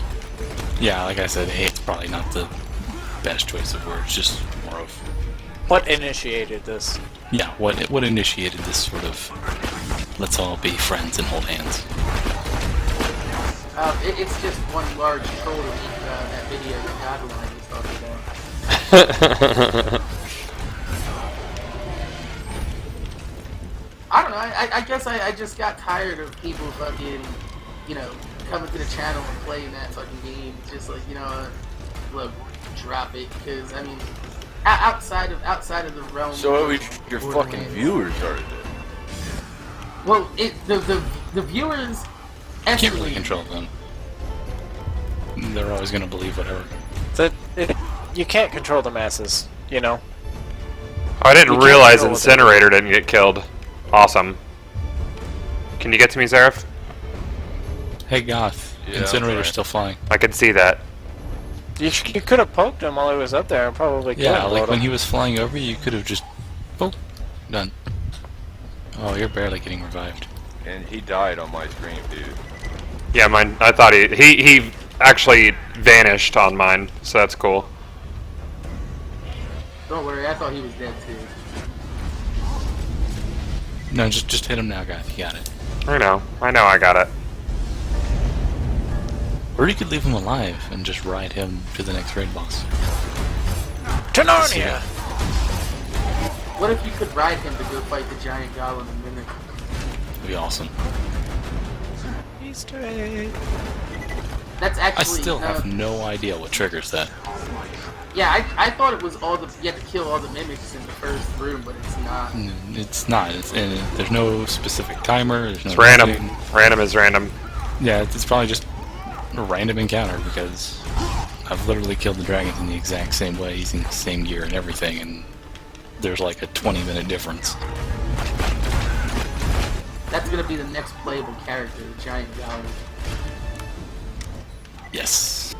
Yeah, like I said, hate's probably not the best choice of words. Just more of What initiated this? yeah. What initiated this sort of let's all be friends and hold hands. It's just one large troll to make that video that Godline was talking about. I don't know. I guess I just got tired of people fucking, coming to the channel and playing that fucking game. Just like, look, drop it. Because I mean, outside of the realm. So what would your Borderlands. fucking viewers are doing? Well, the viewers. You can't really control them. They're always going to believe whatever. You can't control the masses, you know? Oh, I didn't You can't realize control what Incinerator didn't get killed. Awesome. Can you get to me, Zareth? Hey Goth, Yeah, Incinerator's right. still flying. I can see that. You could have poked him while he was up there and probably killed Yeah, him. like when he was flying over you, you could have just... Oh, done. Oh, you're barely getting revived. And he died on my screen, dude. Yeah, mine. I thought he actually vanished on mine, so that's cool. Don't worry, I thought he was dead too. No, just hit him now, guys. You got it. I know I got it. Or you could leave him alive and just ride him to the next raid boss. To Narnia! What if you could ride him to go fight the giant goblin and mimic? That'd be awesome. Easter egg. That's I actually. still have no idea what triggers that. Yeah, I thought it was all the you had to kill all the mimics in the first room, but it's not. It's not. There's no specific timer. There's no It's random. nothing. Random is random. Yeah, it's probably just a random encounter because I've literally killed the dragons in the exact same way, using the same gear and everything, and there's like a 20-minute difference. That's gonna be the next playable character, the giant goblin. Yes.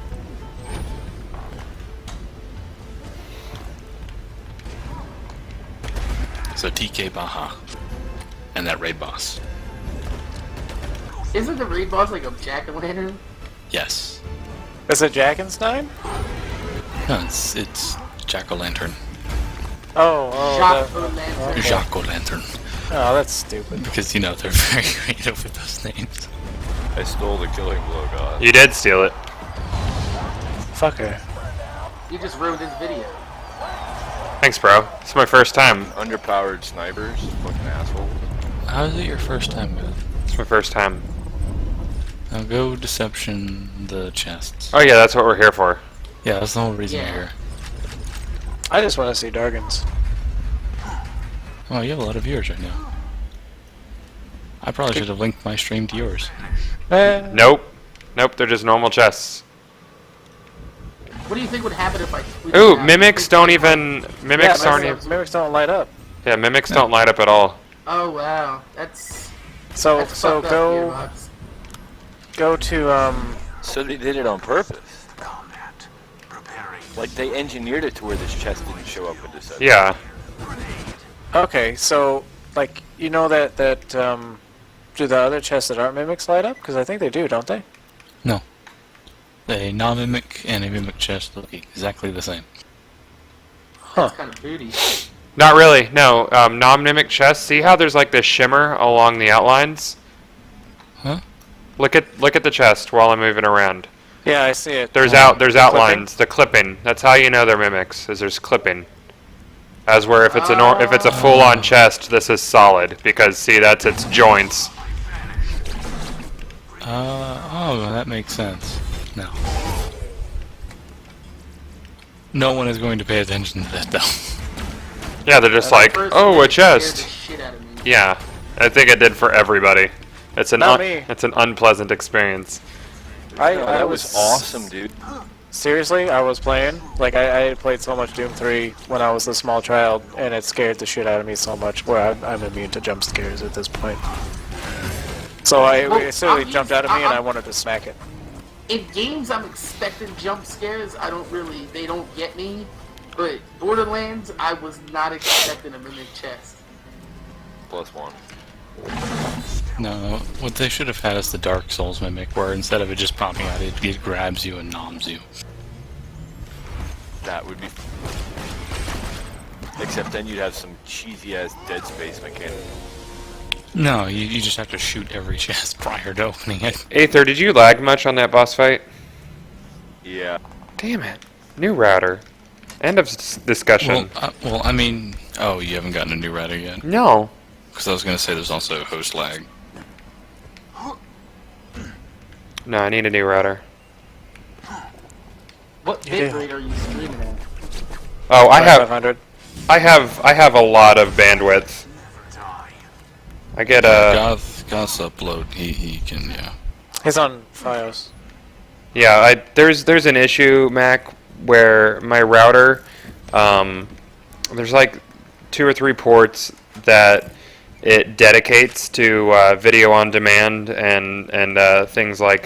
So TK Baja and that raid boss. Isn't the raid boss like a jack-o'-lantern? Yes. Is it Jackenstein? No, it's Jack-o'-lantern. Oh, Jack-o'-lantern. Jack-o'-lantern. Oh, that's stupid. Because, you know, they're very creative with those names. I stole the killing blow, God. You did steal it. Fucker. You just ruined his video. Thanks, bro. It's my first time. Underpowered snipers, fucking asshole. How is it your first time, man? It's my first time. Now go deception the chests. Oh yeah, that's what we're here for. Yeah, that's the whole reason Yeah. you're here. I just want to see Dargans. Oh, you have a lot of viewers right now. I probably should have linked my stream to yours. Nope. Nope, they're just normal chests. What do you think would happen if I tweeted Ooh, out- mimics don't even... Mimics Yeah, aren't mimics, even... mimics don't light up. Yeah, mimics don't light up at all. Oh wow, that's So fucked so up, go Gearbox. go to So they did it on purpose. Like they engineered it to where this chest didn't show up with this. Yeah. Okay, so like you know that do the other chests that aren't mimics light up? Because I think they do, don't they? No. A non-mimic and a mimic chest look exactly the same. Huh. Kind of booty. Not really, no. Non-mimic chests, see how there's like this shimmer along the outlines? Huh? Look at the chest while I'm moving around. Yeah, I see it. There's there's outlines, the clipping. That's how you know they're mimics, is there's clipping. As where if it's if it's a full-on chest, this is solid because see that's its joints. Oh, that makes sense. No. No one is going to pay attention to that though. Yeah, they're just At like, first, oh, a it scared the chest. shit out of me. Yeah, I think it did for everybody. It's an Not me. it's an unpleasant experience. I That was awesome, dude. Seriously, I was playing. Like, I had played so much Doom 3 when I was a small child, and it scared the shit out of me so much where I'm immune to jump scares at this point. So it silly jumped out of me, and I wanted to smack it. In games, I'm expecting jump scares. They don't get me. But Borderlands, I was not expecting a mimic chest. +1. No, what they should have had is the Dark Souls mimic, where instead of it just popping out, it grabs you and noms you. That would be. Except then you'd have some cheesy ass Dead Space mechanic. No, you just have to shoot every chest prior to opening it. Aether, did you lag much on that boss fight? Yeah. Damn it. New router. End of discussion. Well, I mean, oh, you haven't gotten a new router yet? No. Because I was going to say there's also host lag. No, I need a new router. What bit rate are you streaming at? Oh, I have 500. I have a lot of bandwidth. I get a Goth's upload, he can, yeah. He's on Fios. yeah. There's an issue, Mac, where my router, there's like 2 or 3 ports that it dedicates to video on demand and things like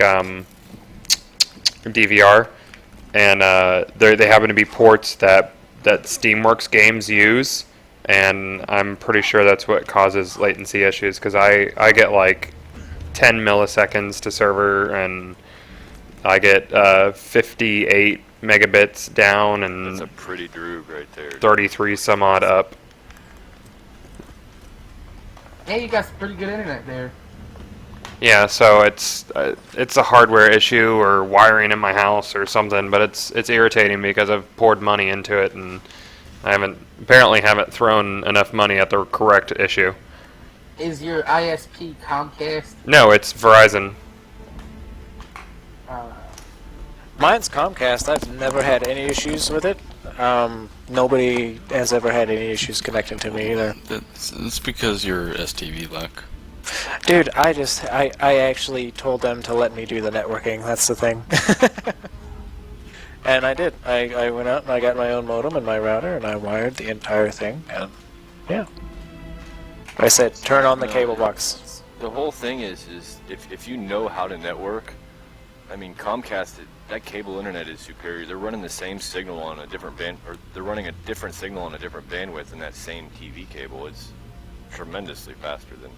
DVR, and they happen to be ports that Steamworks games use, and I'm pretty sure that's what causes latency issues, because I get like 10 milliseconds to server, and I get 58 megabits down and That's a pretty droog right there. 33 some odd up. Hey, you got some pretty good internet there. Yeah, so it's a hardware issue or wiring in my house or something, but it's irritating because I've poured money into it and I apparently haven't thrown enough money at the correct issue. Is your ISP Comcast? No, it's Verizon. Mine's Comcast. I've never had any issues with it. Nobody has ever had any issues connecting to me either. It's because you're STV luck. Dude, I actually told them to let me do the networking. That's the thing. And I did. I went out and I got my own modem and my router and I wired the entire thing. And yeah, I said turn on the cable box. The whole thing is if you know how to network, I mean Comcast, that cable internet is superior. They're running the same signal on a different band, or they're running a different signal on a different bandwidth in that same TV cable. It's tremendously faster than.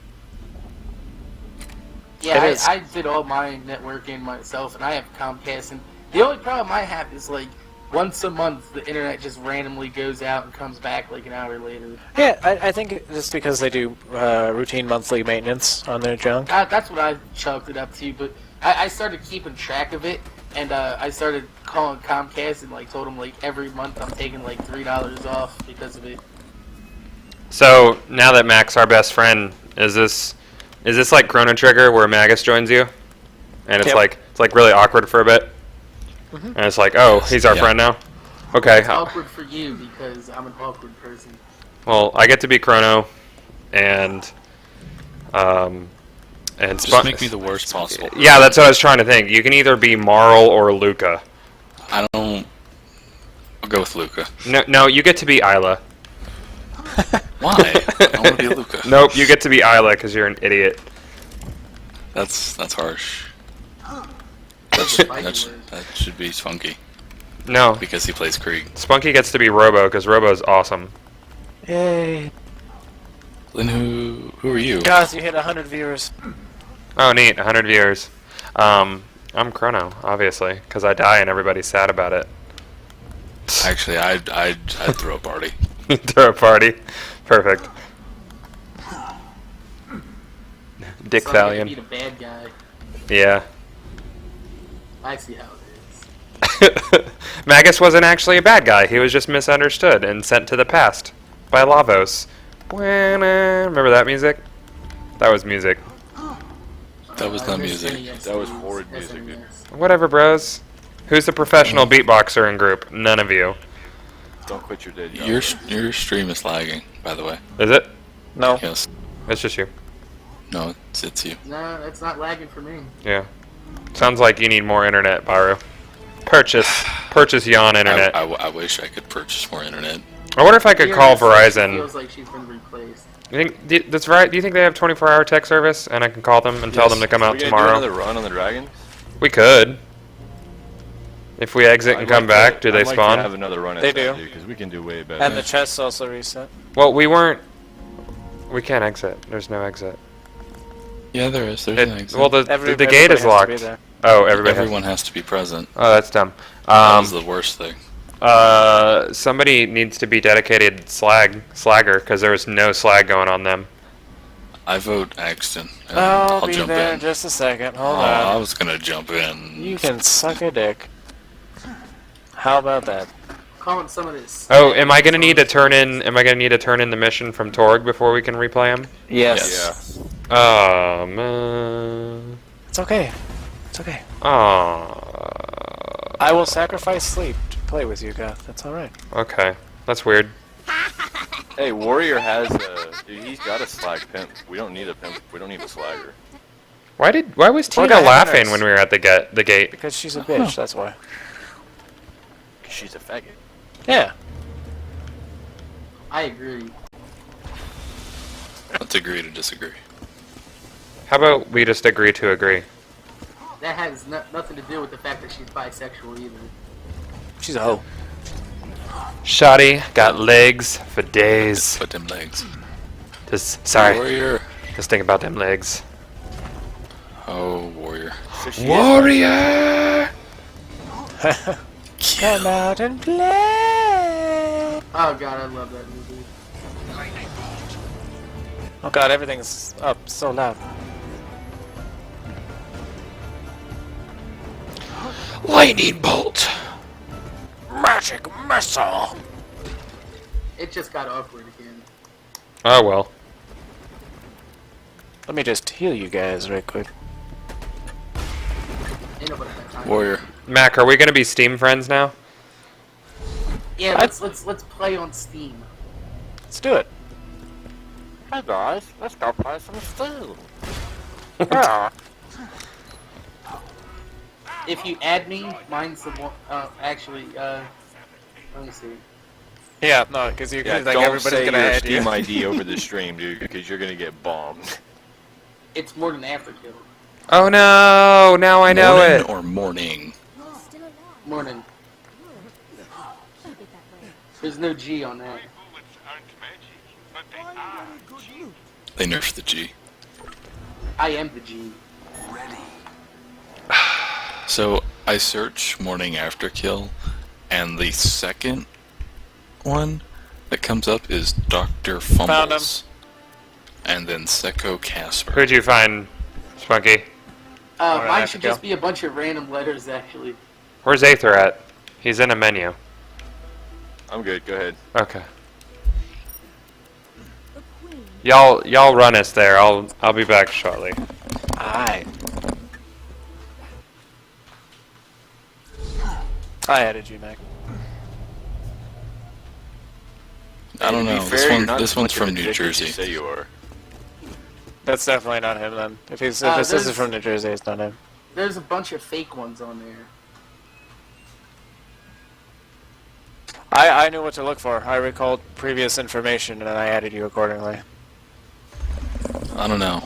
Yeah, I did all my networking myself, and I have Comcast. And the only problem I have is like once a month the internet just randomly goes out and comes back like an hour later. Yeah, I think it's because they do routine monthly maintenance on their junk. That's what I chalked it up to, but I started keeping track of it, and I started calling Comcast and like told them like every month I'm taking like $3 off because of it. So now that Mac's our best friend, is this like Chrono Trigger where Magus joins you, and it's Yep. like really awkward for a bit, and it's like, oh, he's our friend now. Okay. It's awkward for you because I'm an awkward person. Well, I get to be Chrono, and Just make me the worst possible. Yeah, that's what I was trying to think. You can either be Marl or Luca. I'll go with Luca. No, you get to be Isla. Why? I want to be Luca. Nope, you get to be Isla because you're an idiot. That's harsh. That should be Spunky No, because he plays Krieg. Spunky gets to be Robo because Robo's awesome. Yay! Then who are you? Guys, you hit 100 viewers. Oh, neat, 100 viewers. I'm Chrono, obviously, because I die and everybody's sad about it. Actually, I'd throw a party. Throw a party. Perfect. Dick So I'm gonna Valiant. be the bad guy. Yeah. I see how it is. Magus wasn't actually a bad guy. He was just misunderstood and sent to the past by Lavos. Remember that music? That was music. That was not music. That was horrid music, dude. Whatever, bros. Who's the professional beatboxer in group? None of you. Don't quit your day job. Your stream is lagging, by the way. Is it? No. Yes. It's just you. No, it's you. No, it's not lagging for me. Yeah. Sounds like you need more internet, Baru. Purchase Yawn internet. I wish I could purchase more internet. I wonder if I could call Feels Verizon. like she's been replaced. You think that's right? Do you think they have 24-hour tech service, and I can call them and tell them to come out we gonna tomorrow? do another run on the Dragons? We could. If we exit and come back, do they I'd like spawn? to have another run at They that, do. because we can do way better. And the chests also reset. Well, we weren't. We can't exit. There's no exit. Yeah, there is. There's an exit. Well, the gate Everybody is has to be locked. there. Oh, everybody. Everyone has to be present. Oh, that's dumb. That was the worst thing. Somebody needs to be dedicated slagger because there was no slag going on them. I vote Axton. and I'll I'll be jump there in. in just a second. Hold I on. was gonna jump in. You can suck a dick. How about that? Calling some of this. Oh, am I gonna need to turn in? Am I gonna need to turn in the mission from Torg before we can replay him? Yes. Yeah. Oh man. It's okay. It's okay. Oh. I will sacrifice sleep to play with you, Goth. That's alright. Okay, that's weird. Hey, Warrior has dude, he's got a slag pimp. We don't need a pimp. We don't need a slagger. Why was Or Tina the laughing hammers. when we were at the gate? Because she's a bitch, that's why. She's a faggot. Yeah. I agree. Let's agree to disagree. How about we just agree to agree? That has nothing to do with the fact that she's bisexual either. She's a hoe. Shoddy got legs for days. Put them legs. Sorry, Warrior. just think about them legs. Oh, warrior. So she is- Warrior! Come out and play. Oh god, I love that movie. Oh god, everything's up so loud. Lightning bolt! Magic missile. It just got awkward again. Oh well. Let me just heal you guys right quick. Ain't nobody got time. Warrior. Mac, are we gonna be Steam friends now? Yeah, let's play on Steam. Let's do it. Hey guys, let's go play some Steam. If you add me, mine's the one. Actually, let me see. Yeah, no, because you're Yeah, like don't everybody's say gonna your add Steam you. ID over the stream, dude, because you're gonna get bombed. It's MorninAfterKill. Oh no! Now I know Morning it! or morning? Morning. There's no G on that. They nerfed the G. I am the G. So I search morning after kill, and the second one that comes up is Dr. Fumbles. And then Secco Casper. Who'd you find, Spunky? Mine should just be a bunch of random letters, actually. Where's Aether at? He's in a menu. I'm good, go ahead. Okay. Y'all run us there. I'll be back shortly. Alright. I added you, Mac. I don't To be know. fair, you're not This as one's much of a from New dick as you Jersey. say you are. That's definitely not him then. If it says it's from New Jersey, it's not him. There's a bunch of fake ones on there. I knew what to look for. I recalled previous information and I added you accordingly. I don't know.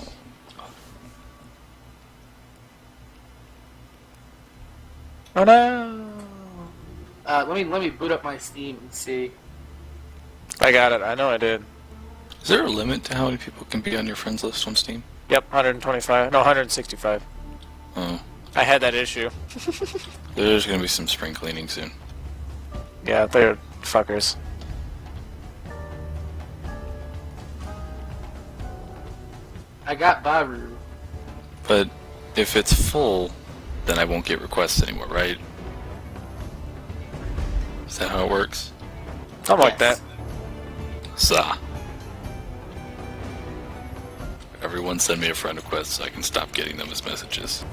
Oh no! Let me boot up my Steam and see. I got it. I know I did. Is there a limit to how many people can be on your friends list on Steam? Yep, 125. No, 165. Oh. I had that issue. There's gonna be some spring cleaning soon. Yeah, they're fuckers. I got Baru. But if it's full, then I won't get requests anymore, right? Is that how it works? Something like that. Zah. Everyone send me a friend request so I can stop getting them as messages.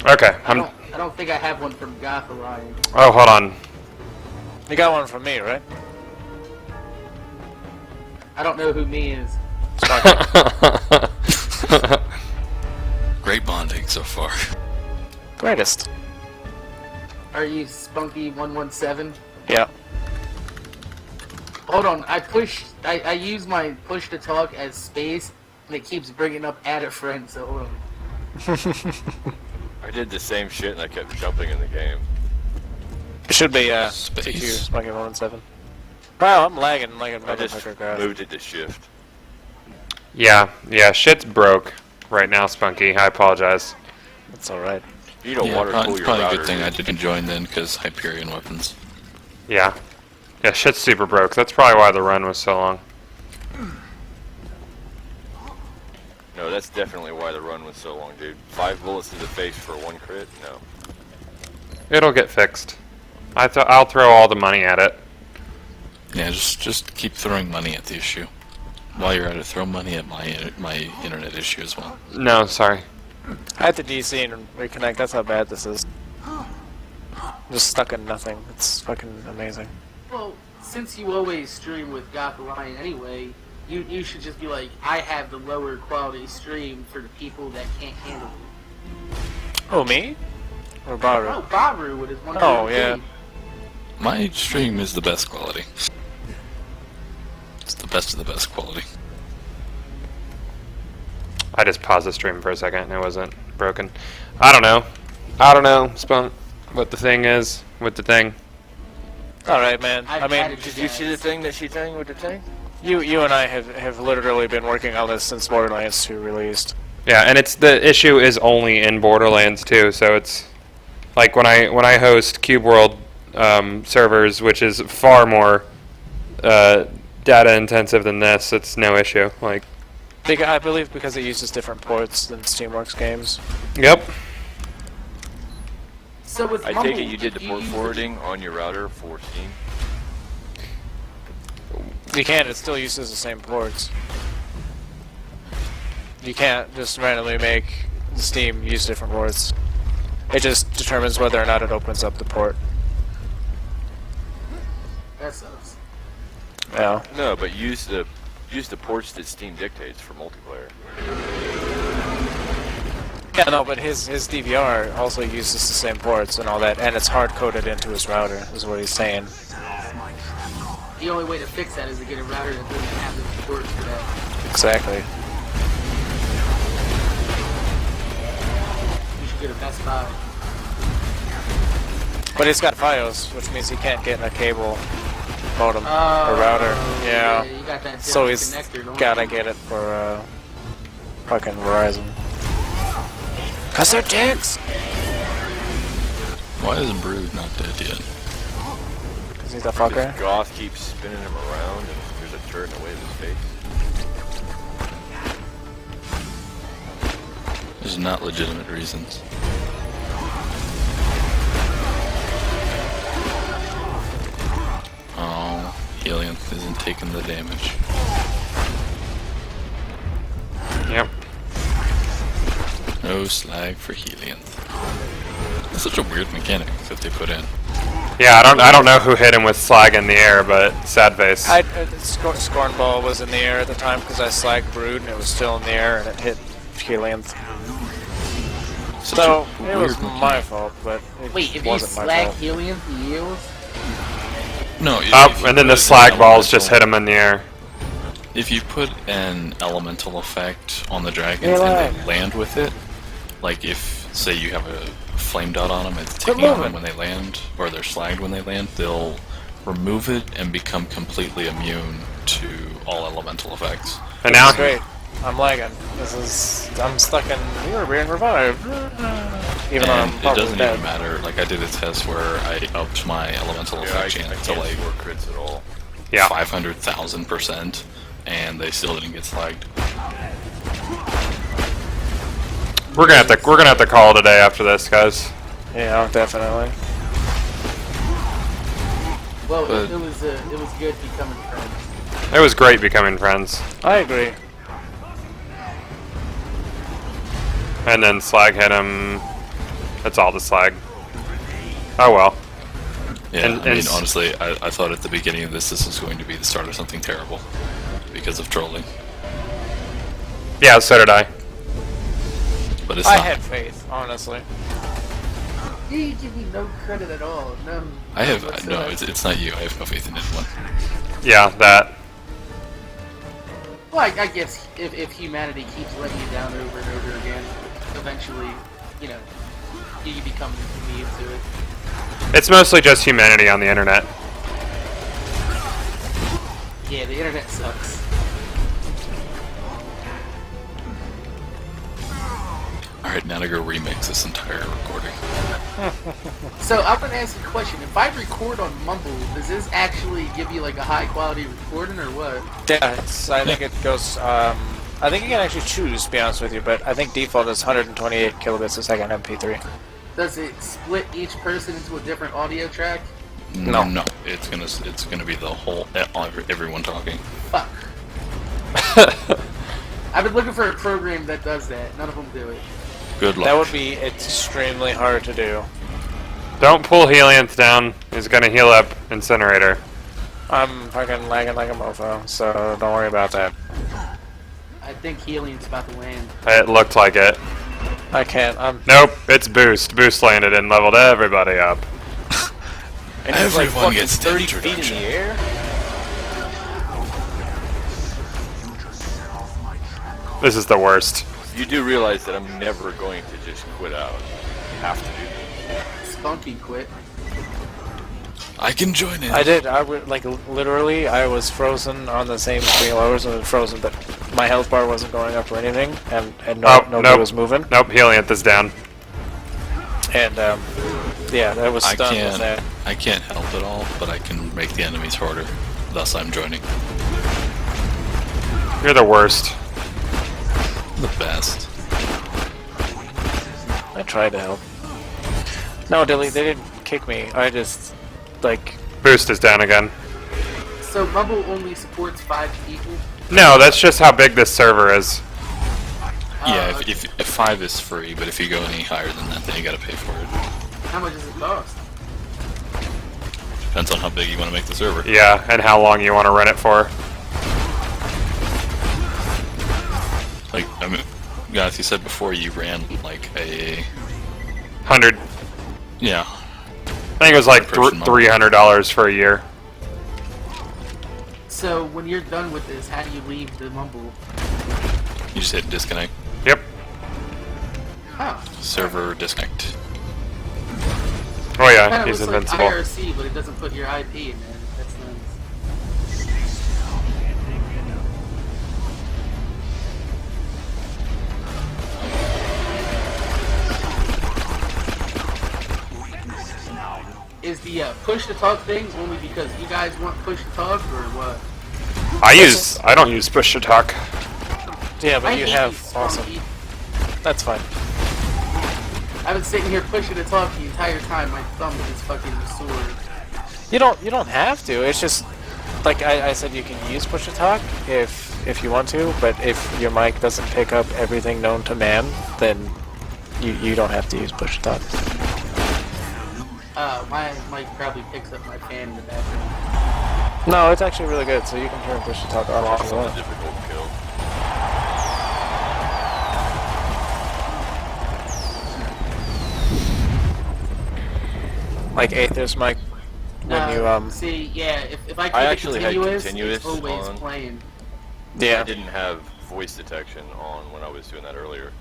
Okay, I don't think I have one from Goth Alliance. Oh, hold on. You got one from me, right? I don't know who me is. Great bonding so far. Greatest. Are you Spunky117? Yeah. Hold on, I use my push to talk as space, and it keeps bringing up add a friend, so hold on. I did the same shit and I kept jumping in the game. It should be Space. TQ, Smoking 117. Wow, I'm lagging like a I just motherfucker, guys. moved it to shift. Yeah, shit's broke right now, Spunky. I apologize. It's alright. You don't Yeah, water cool it's your probably a router. good thing I dude. didn't join then, because Hyperion weapons. Yeah, shit's super broke. That's probably why the run was so long. No, that's definitely why the run was so long, dude. 5 bullets to the face for 1 crit? No. It'll get fixed. I'll throw all the money at it. Yeah, just keep throwing money at the issue. While you're at it, throw money at my internet issue as well. No, sorry. I had to DC and reconnect, that's how bad this is. I'm just stuck in nothing. It's fucking amazing. Well, since you always stream with Goth Alliance anyway, you should just be like, I have the lower quality stream for the people that can't handle it. Oh, me? Or Baru? Oh, Baru with his one. Oh, yeah. My stream is the best quality. It's the best of the best quality. I just paused the stream for a second and it wasn't broken. I don't know. I don't know, Spunk, what the thing is with the thing. All right, man. I've I mean, added Did you see the thing that she's saying with the thing? you and I have literally been working on this since Borderlands 2 released. Yeah, and it's the issue is only in Borderlands too, so it's like when I host Cube World servers, which is far more data intensive than this, it's no issue. Like, I believe because it uses different ports than Steamworks games. yep. So with I Mumble, take it you did the port use forwarding on your router for Steam. You can. It still uses the same ports. You can't just randomly make Steam use different ports. It just determines whether or not it opens up the port. That sucks. Yeah. No, but use the ports that Steam dictates for multiplayer. Yeah, no, but his DVR also uses the same ports and all that, and it's hard-coded into his router, is what he's saying. The only way to fix that is to get a router that doesn't have the ports for that. Exactly. You should get a Best Buy. But he's got FiOS, which means he can't get a cable modem Oh, or router. Yeah. You got that So different he's connector, don't gotta you? get it for fucking Verizon. Cause they're dicks! Why is Brood not dead yet? Cause he's a fucker. This goth keeps spinning him around, and there's a turret in the way of his face. There's not legitimate reasons. Oh, Helianth isn't taking the damage. Yep. No slag for Helianth. It's such a weird mechanic that they put in. Yeah, I don't know who hit him with slag in the air, but sad face. Scornball was in the air at the time because I slagged Brood and it was still in the air and it hit Helianth. Such So a it weird was mechanic. my fault, but it Wait, if you wasn't my slag fault. helium, he yields? No, Up, if you and then put the slag an balls just elemental- hit him in the air. If you put an elemental effect on the dragons You're and right. they land with it, like if, say, you have a flame dot on them, it's Quit ticking on moving. them when they land, or they're slagged when they land, they'll remove it and become completely immune to all elemental effects. And This now is great. I'm lagging. I'm stuck in. You're being revived. Even though I'm And it probably doesn't dead. even matter, like I did a test where I upped my elemental Yeah, I effect can't chance to like score crits at all. yeah. 500,000%, and they still didn't get slagged. We're gonna have to call it a day after this, guys. Yeah, definitely. Well, But- it was good becoming friends. It was great becoming friends. I agree. And then slag hit him. That's all the slag. Oh well. Yeah, And- I mean, and- honestly, I thought at the beginning of this was going to be the start of something terrible because of trolling, Yeah, so did I. but it's I not. had faith, honestly. You give me no credit at all. No. I have no. whatsoever. It's not you. I have no faith in anyone. Yeah, that. Well, I guess if humanity keeps letting you down over and over again, eventually, you become immune to it. It's mostly just humanity on the internet. Yeah, the internet sucks. All right, now to go remix this entire recording. So I'm gonna ask you a question. If I record on Mumble, does this actually give you like a high quality recording or what? Yeah, I think it goes. I think you can actually choose, to be honest with you, but I think default is 128 kilobits a second MP3. Does it split each person into a different audio track? No, it's gonna be the whole everyone talking. Fuck. I've been looking for a program that does that. None of them do it. Good luck. That would be extremely hard to do. Don't pull Helianth down. He's gonna heal up Incinerator. I'm fucking lagging like a mofo, so don't worry about that. I think Helium's about to land. It looked like it. I can't. Nope, it's Boost. Boost landed and leveled everybody up. And he's like Everyone fucking gets 30 feet in introduction. the air? This is the worst. You do realize that I'm never going to just quit out. You have to do this. Spunky quit. I can join in. I did. I would like literally. I was frozen on the same screen. I wasn't frozen, but my health bar wasn't going up or anything, and nobody nope. was moving. Nope, Helianth is down. And yeah, that was stunned with that. I can't help at all, but I can make the enemies harder. Thus, I'm joining. You're the worst. The best. I tried to help. No, Dilly, they didn't kick me. I just like. Boost is down again. So Mumble only supports 5 people? No, that's just how big this server is. Yeah, okay. if 5 is free, but if you go any higher than that, then you gotta pay for it. How much does it cost? Depends on how big you want to make the server. Yeah, and how long you want to run it for. Like, I mean, guys, you said before you ran like a 100. yeah. I think it was like $300 for a year. So when you're done with this, how do you leave the Mumble? You just hit disconnect. Yep. Oh. Server disconnect. Oh yeah, Kinda he's looks invincible. like IRC, but it doesn't put your IP in there. That's nice. Is the push to talk thing only because you guys want push to talk, or what? I don't use push to talk. Yeah, but I you hate have these awesome. funky- That's fine. I've been sitting here pushing to talk the entire time. My thumb is fucking sore. You don't have to. It's just like I said, you can use push to talk if you want to, but if your mic doesn't pick up everything known to man, then you don't have to use push to talk. My mic probably picks up my fan in the background. No, it's actually really good, so you can turn push to talk on if you It's a want. difficult kill. Like Aether's mic when you See, yeah, if I keep I it actually had continuous, continuous it's always on. playing. yeah. I didn't have voice detection on when I was doing that earlier.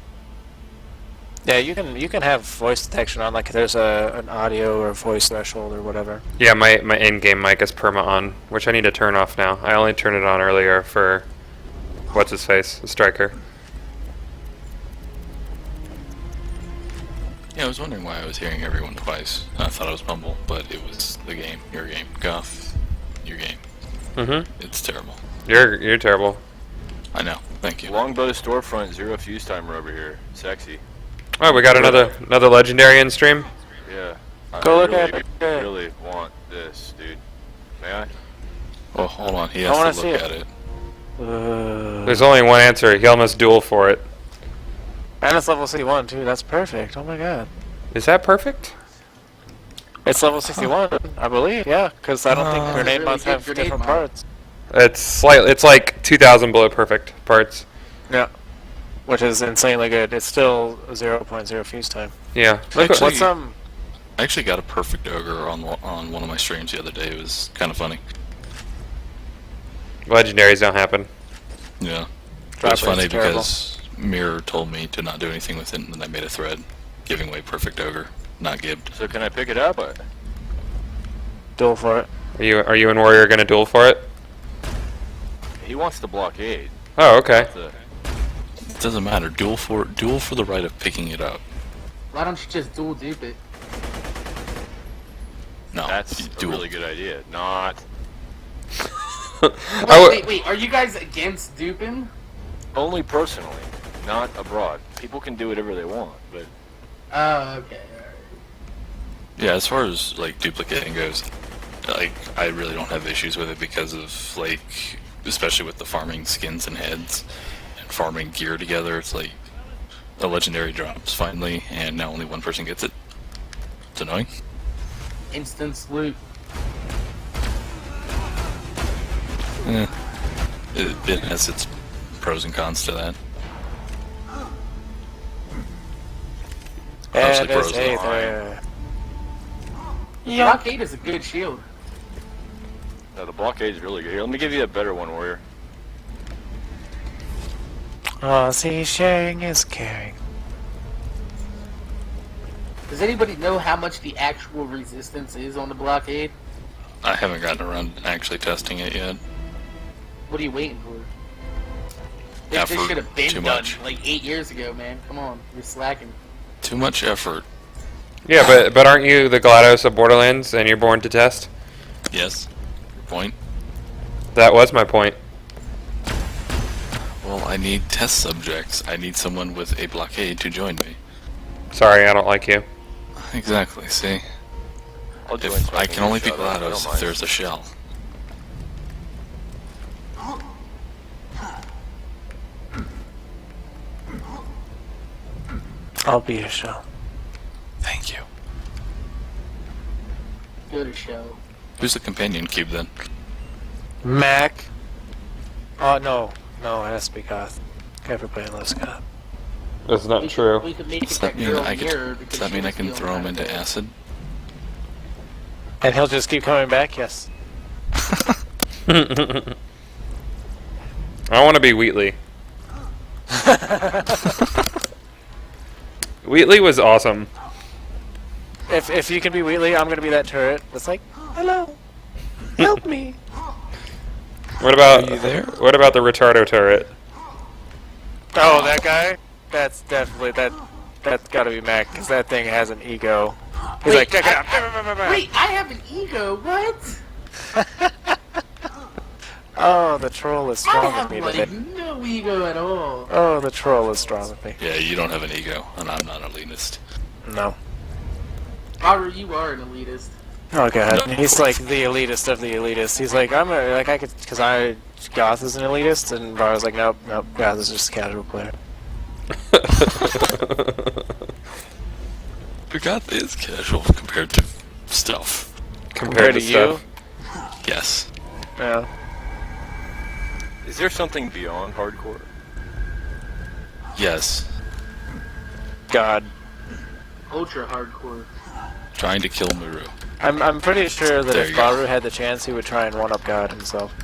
Yeah, you can have voice detection on, like there's an audio or voice threshold or whatever. Yeah, my in-game mic is perma on, which I need to turn off now. I only turned it on earlier for what's his face, the striker. Yeah, I was wondering why I was hearing everyone twice. I thought it was Mumble, but it was the game, your game. Goth, your game. Mm-hmm. It's terrible. You're terrible. I know. Thank you. Longbow storefront, 0 fuse timer over here. Sexy. Oh, we got another legendary in stream. Yeah. Go look really, at it. really want this, dude. May I? Well, hold on. He I wanna has to see look it. at it. There's only one answer. He must duel for it. And it's level 61 too. That's perfect. Oh my god. Is that perfect? It's level 61, I believe. Yeah, because I don't think That's a grenade really mods good have grenade different mod. parts. It's like 2,000 below perfect parts. Yeah. Which is insanely good. It's still 0.0 fuse time. Yeah. Look, Actually- What's I actually got a perfect ogre on one of my streams the other day. It was kind of funny. legendaries don't happen. Yeah. It Drop was funny rate's terrible. because Mirror told me to not do anything with it, and then I made a thread giving away perfect ogre, not gibbed. So can I pick it up? Duel for it. Are you and Warrior gonna duel for it? He wants the blockade. Oh, okay. It doesn't matter. Duel for the right of picking it up. Why don't you just dual dupe it? No, That's a duel. really good idea. Not Wait, are you guys against duping? only personally, not abroad. People can do whatever they want, but Oh, okay. Yeah, as far as like duplicating goes, like I really don't have issues with it because of like, especially with the farming skins and heads and farming gear together. It's like a legendary drops finally, and now only one person gets it. It's annoying. Instance loot. It has its pros and cons to that. Mostly And it's pros. Aether. Blockade is a good shield. no, the blockade is really good. Here, let me give you a better one, Warrior. Oh, see, sharing is caring. Does anybody know how much the actual resistance is on the blockade? I haven't gotten around to actually testing it yet. What are you waiting for? This Effort, should have been too done much. like 8 years ago, man. Come on, you're slacking. Too much effort. Yeah, but aren't you the GLaDOS of Borderlands and you're born to test? Yes. Your point? That was my point. Well, I need test subjects. I need someone with a blockade to join me. Sorry, I don't like you. Exactly, see? I'll join If so I can can only get be shot at, I don't GLaDOS if mind. there's a shell. I'll be a shell. Thank you. Go to show. Who's the companion cube then? Mac. Oh no, no, it has to be Goth. Everybody loves Goth. That's not We true. could make Does it that mean girl I mirror can? because Does that she mean I was can feeling throw him kinda into bad. acid? And he'll just keep coming back. Yes. I want to be Wheatley. Wheatley was awesome. If you can be Wheatley, I'm gonna be that turret. It's like, hello, help me. What about Are you there? What about the retardo turret? Oh, that guy. That's definitely that. That's gotta be Mac, because that thing has an ego. He's Wait, like, check it out. Wait, I have an ego. What? Oh, the troll is I strong have with me like today. no ego at all. Oh, the troll is strong with me. Yeah, you don't have an ego, and I'm not an elitist. No. Baru, you are an elitist. Oh god, No. he's like the elitist of the elitist. He's like, I'm a, like I could, because I Goth is an elitist, and Bar's like, nope, Goth is just a casual player. But Goth is casual compared to stuff. Compared to you, stuff. Yes. yeah. Is there something beyond hardcore? Yes. God, Ultra hardcore. Trying to kill Muru. I'm pretty sure that There if you go. Baru had the chance, he would try and one up God himself.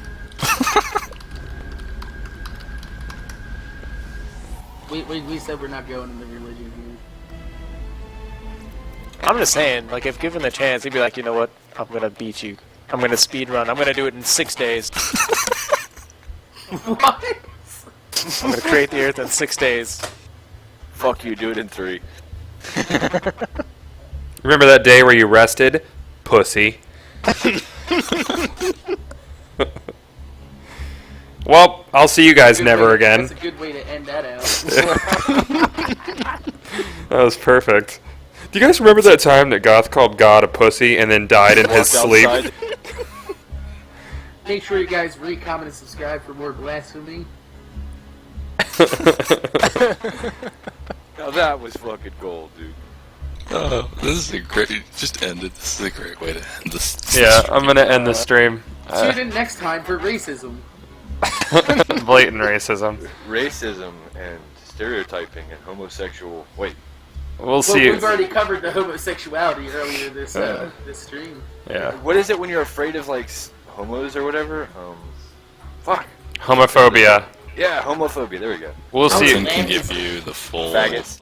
We said we're not going into religion here. I'm just saying, like, if given the chance, he'd be like, you know what? I'm gonna beat you. I'm gonna speed run. I'm gonna do it in 6 days. What? I'm gonna create the Earth in 6 days. Fuck you, do it in 3. Remember that day where you rested? Pussy. Well, I'll see you guys Good never way- again. That's a good way to end that out. That was perfect. Do you guys remember that time that Goth called God a pussy and then died in his Walked sleep? outside. Make sure you guys rate, comment, and subscribe for more blasphemy. Now that was fucking gold, dude. Oh, this is a great. Just end it. This is a great way to end this. Yeah, I'm gonna end the stream. Tune in next time for racism. Blatant racism. Racism and stereotyping and homosexual. Wait, We'll Well, see you. we've already covered the homosexuality earlier this this stream. Yeah. what is it when you're afraid of like homos or whatever? Fuck. Homophobia. Yeah, homophobia. There we go. We'll see you. Nothing can give you the full. Faggots.